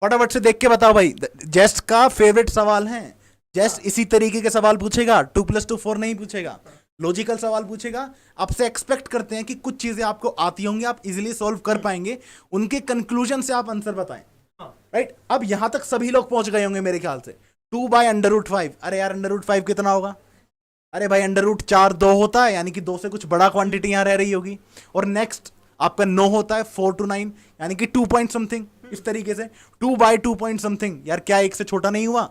फटाफट से देख के बताओ भाई। जेस्ट का फेवरेट सवाल है, जेस्ट इसी तरीके के सवाल पूछेगा, 2 + 2 4 नहीं पूछेगा, लॉजिकल सवाल पूछेगा। आपसे एक्सपेक्ट करते हैं कि कुछ चीजें आपको आती होंगी, आप इजीली सॉल्व कर पाएंगे, उनके कंक्लूजन से आप आंसर बताएं, राइट। अब यहां तक सभी लोग पहुंच गए होंगे मेरे ख्याल से। 2/√5, अरे यार √5 कितना होगा? अरे भाई √4 2 होता है, यानी कि 2 से कुछ बड़ा क्वांटिटी यहां रह रही होगी। और नेक्स्ट आपका 9 होता है, 4 to 9, यानी कि 2 पॉइंट समथिंग, इस तरीके से 2/2 पॉइंट समथिंग। यार क्या 1 से छोटा नहीं हुआ?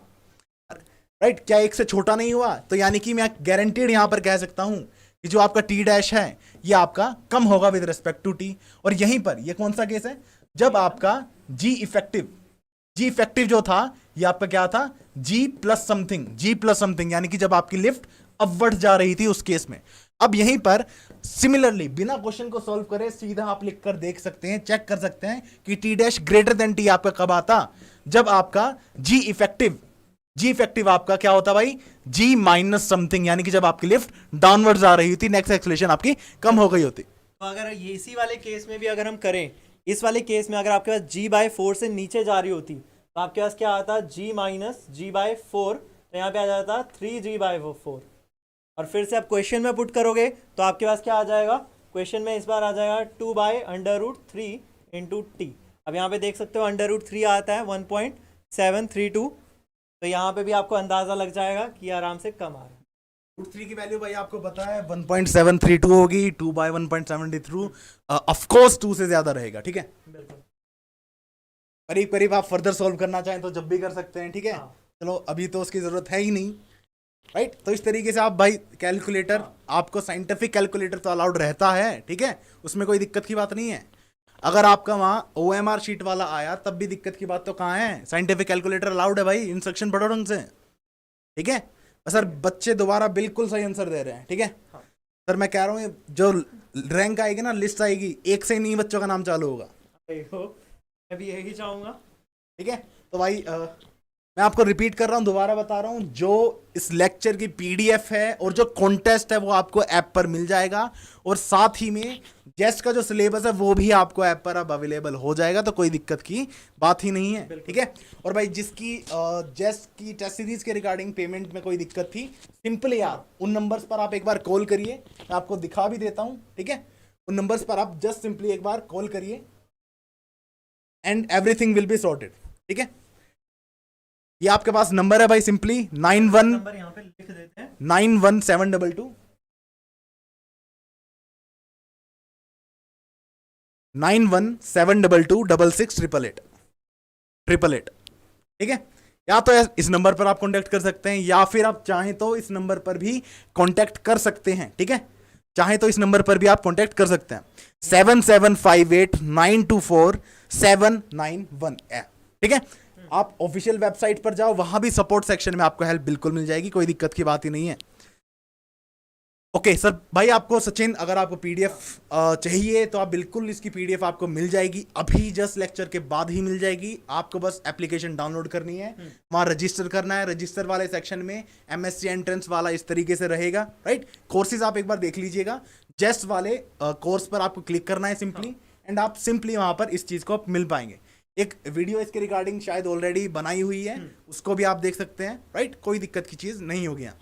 राइट, क्या 1 से छोटा नहीं हुआ? तो यानी कि मैं गारंटीड यहां पर कह सकता हूं कि जो आपका टी डैश है ये आपका कम होगा विद रिस्पेक्ट टू टी। और यहीं पर ये कौन सा केस है? जब आपका जी इफेक्टिव जो था, ये आपका क्या था? जी प्लस समथिंग, यानी कि जब आपकी लिफ्ट अपवर्ड जा रही थी उस केस में। अब यहीं पर सिमिलरली बिना क्वेश्चन को सॉल्व करे सीधा आप लिख कर देख सकते हैं, चेक कर सकते हैं कि T dash greater than T आपका कब आता? जब आपका जी इफेक्टिव आपका क्या होता भाई? जी माइनस समथिंग, यानी कि जब आपकी लिफ्ट डाउनवर्ड जा रही थी, नेक्स्ट एक्सेलरेशन आपकी कम हो गई होती। तो अगर ये इसी वाले केस में भी अगर हम करें इस वाले केस में अगर आपके पास g/4 से नीचे जा रही होती तो आपके पास क्या आता, g माइनस g/4, तो यहाँ पे आ जाता 3g/4। और फिर से आप क्वेश्चन में पुट करोगे तो आपके पास क्या आ जाएगा, क्वेश्चन में इस बार आ जाएगा 2/√3 इंटू टी। अब यहाँ पे देख सकते हो √3 आता है 1.732, तो यहाँ पे भी आपको अंदाजा लग जाएगा कि आराम से कम आ रहा है। √3 की वैल्यू भाई आपको पता है 1.732 होगी, 2/1.73 ऑफ कोर्स 2 से ज्यादा रहेगा, ठीक है। बिल्कुल। करीब करीब आप फर्दर सॉल्व करना चाहें तो जब भी कर सकते हैं, ठीक है। हाँ। चलो अभी तो उसकी जरूरत है ही नहीं, राइट। तो इस तरीके से आप भाई कैलकुलेटर, आपको साइंटिफिक कैलकुलेटर तो अलाउड रहता है, ठीक है, उसमें कोई दिक्कत की बात नहीं है। अगर आपका वहाँ OMR शीट वाला आया तब भी दिक्कत की बात तो कहाँ है, साइंटिफिक कैलकुलेटर अलाउड है भाई, इंस्ट्रक्शन पढ़ो ढंग से, ठीक है। सर बच्चे दोबारा बिल्कुल सही आंसर दे रहे हैं, ठीक है। सर मैं कह रहा हूँ जो रैंक आएगी ना, लिस्ट आएगी, एक से नहीं बच्चों का नाम चालू होगा, मैं भी यही चाहूंगा, ठीक है। तो भाई मैं आपको रिपीट कर रहा हूँ, दोबारा बता रहा हूँ, जो इस लेक्चर की PDF है और जो कॉन्टेस्ट है वो आपको ऐप पर मिल जाएगा, और साथ ही में जेस्ट का जो सिलेबस है वो भी आपको ऐप पर अब अवेलेबल हो जाएगा, तो कोई दिक्कत की बात ही नहीं है, ठीक है। और भाई जिसकी जेस्ट की टेस्ट सीरीज के रिगार्डिंग पेमेंट में कोई दिक्कत थी, सिंपली यार उन नंबर्स पर आप एक बार कॉल करिए, मैं आपको दिखा भी देता हूँ, ठीक है। उन नंबर्स पर आप जस्ट सिंपली एक बार कॉल करिए and everything will be sorted, ठीक है। ये आपके पास नंबर है भाई, सिंपली 91 नंबर यहाँ पे लिख देते हैं, 91722 91722 ठीक है। या तो इस नंबर पर आप कांटेक्ट कर सकते हैं, या फिर आप चाहें तो इस नंबर पर भी कांटेक्ट कर सकते हैं, ठीक है। चाहे तो इस नंबर पर भी आप कांटेक्ट कर सकते हैं, 7758924791, ठीक है। आप ऑफिशियल वेबसाइट पर जाओ, वहां भी सपोर्ट सेक्शन में आपको हेल्प बिल्कुल मिल जाएगी, कोई दिक्कत की बात ही नहीं है। ओके सर भाई, आपको सचिन अगर आपको PDF चाहिए तो आप बिल्कुल इसकी PDF आपको मिल जाएगी, अभी जस्ट लेक्चर के बाद ही मिल जाएगी। आपको बस एप्लीकेशन डाउनलोड करनी है, वहां रजिस्टर करना है, रजिस्टर वाले सेक्शन में MSc एंट्रेंस वाला इस तरीके से रहेगा, राइट। कोर्सेज आप एक बार देख लीजिएगा, जेस्ट वाले कोर्स पर आपको क्लिक करना है सिंपली, एंड आप सिंपली वहां पर इस चीज को आप मिल पाएंगे। एक वीडियो इसके रिगार्डिंग शायद ऑलरेडी बनाई हुई है, उसको भी आप देख सकते हैं, राइट। कोई दिक्कत की चीज नहीं होगी यहाँ,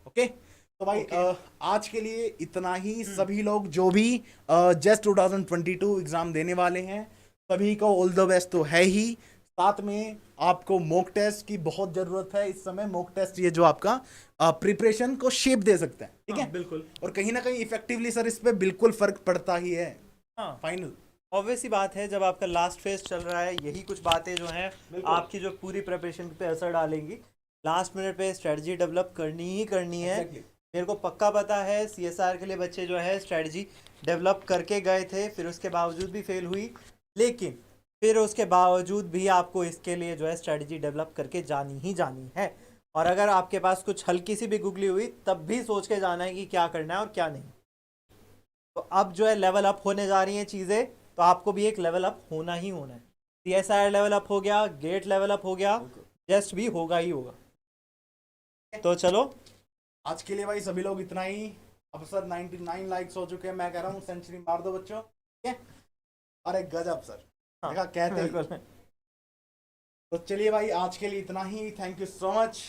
ओके। तो भाई आज के लिए इतना ही। सभी लोग जो भी जेस्ट 2022 एग्जाम देने वाले हैं, सभी को ऑल द बेस्ट तो है ही, साथ में आपको मॉक टेस्ट की बहुत जरूरत है इस समय। मॉक टेस्ट ये जो आपका प्रिपरेशन को शेप दे सकते हैं, ठीक है, बिल्कुल। और कहीं ना कहीं इफेक्टिवली सर इस पे बिल्कुल फर्क पड़ता ही है। हाँ, फाइनल ऑब्वियस ही बात है, जब आपका लास्ट फेज चल रहा है, यही कुछ बातें जो हैं आपकी जो पूरी प्रिपरेशन पे असर डालेंगी। लास्ट मिनट पे स्ट्रेटजी डेवलप करनी ही करनी है। मेरे को पक्का पता है CSR के लिए बच्चे जो है स्ट्रेटजी डेवलप करके गए थे, फिर उसके बावजूद भी फेल हुई, लेकिन फिर उसके बावजूद भी आपको इसके लिए जो है स्ट्रेटजी डेवलप करके जानी ही जानी है। और अगर आपके पास कुछ हल्की सी भी गुगली हुई तब भी सोच के जाना है कि क्या करना है और क्या नहीं। तो अब जो है लेवल अप होने जा रही हैं चीज़ें, तो आपको भी एक लेवल अप होना ही होना है। CSR लेवल अप हो गया, गेट लेवल अप हो गया, जेस्ट भी होगा ही होगा। तो चलो आज के लिए भाई सभी लोग इतना ही। अब सर 99 लाइक्स हो चुके हैं, मैं कह रहा हूँ सेंचुरी मार दो बच्चों, ठीक है। अरे गजब सर, देखा कहते हैं। तो चलिए भाई आज के लिए इतना ही, thank you so much,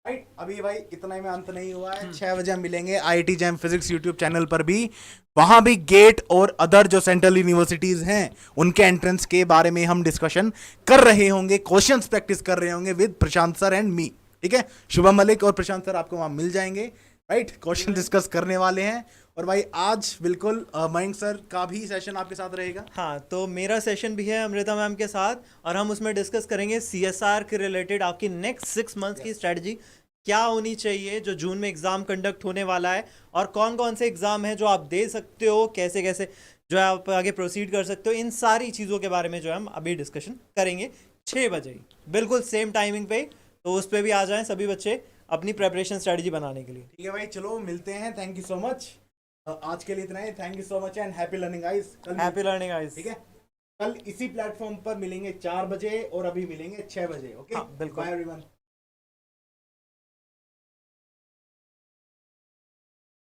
right. अभी भाई इतना ही में अंत नहीं हुआ है, 6 बजे हम मिलेंगे IIT jam physics YouTube channel पर भी। वहां भी गेट और अदर जो सेंट्रल यूनिवर्सिटीज हैं उनके एंट्रेंस के बारे में हम डिस्कशन कर रहे होंगे, क्वेश्चंस प्रैक्टिस कर रहे होंगे with Prashant sir and me, ठीक है। शुभम मलिक और प्रशांत सर आपको वहां मिल जाएंगे, राइट। क्वेश्चन डिस्कस करने वाले हैं। और भाई आज बिल्कुल मयंक सर का भी सेशन आपके साथ रहेगा। हाँ, तो मेरा सेशन भी है अमृता मैम के साथ, और हम उसमें डिस्कस करेंगे CSR के रिलेटेड आपकी नेक्स्ट 6 मंथ्स की स्ट्रेटजी क्या होनी चाहिए, जो जून में एग्जाम कंडक्ट होने वाला है, और कौन कौन से एग्जाम है जो आप दे सकते हो, कैसे कैसे जो है आप आगे प्रोसीड कर सकते हो। इन सारी चीज़ों के बारे में जो है हम अभी डिस्कशन करेंगे 6 बजे ही, बिल्कुल सेम टाइमिंग पे। तो उस पर भी आ जाएं सभी बच्चे अपनी प्रेपरेशन स्ट्रेटजी बनाने के लिए। ठीक है भाई, चलो मिलते हैं, थैंक यू सो मच। आज के लिए इतना ही, thank you so much and happy learning guys. Happy learning guys, ठीक है। कल इसी प्लेटफॉर्म पर मिलेंगे 4 बजे और अभी मिलेंगे 6 बजे, ओके। हाँ, बिल्कुल। Bye everyone.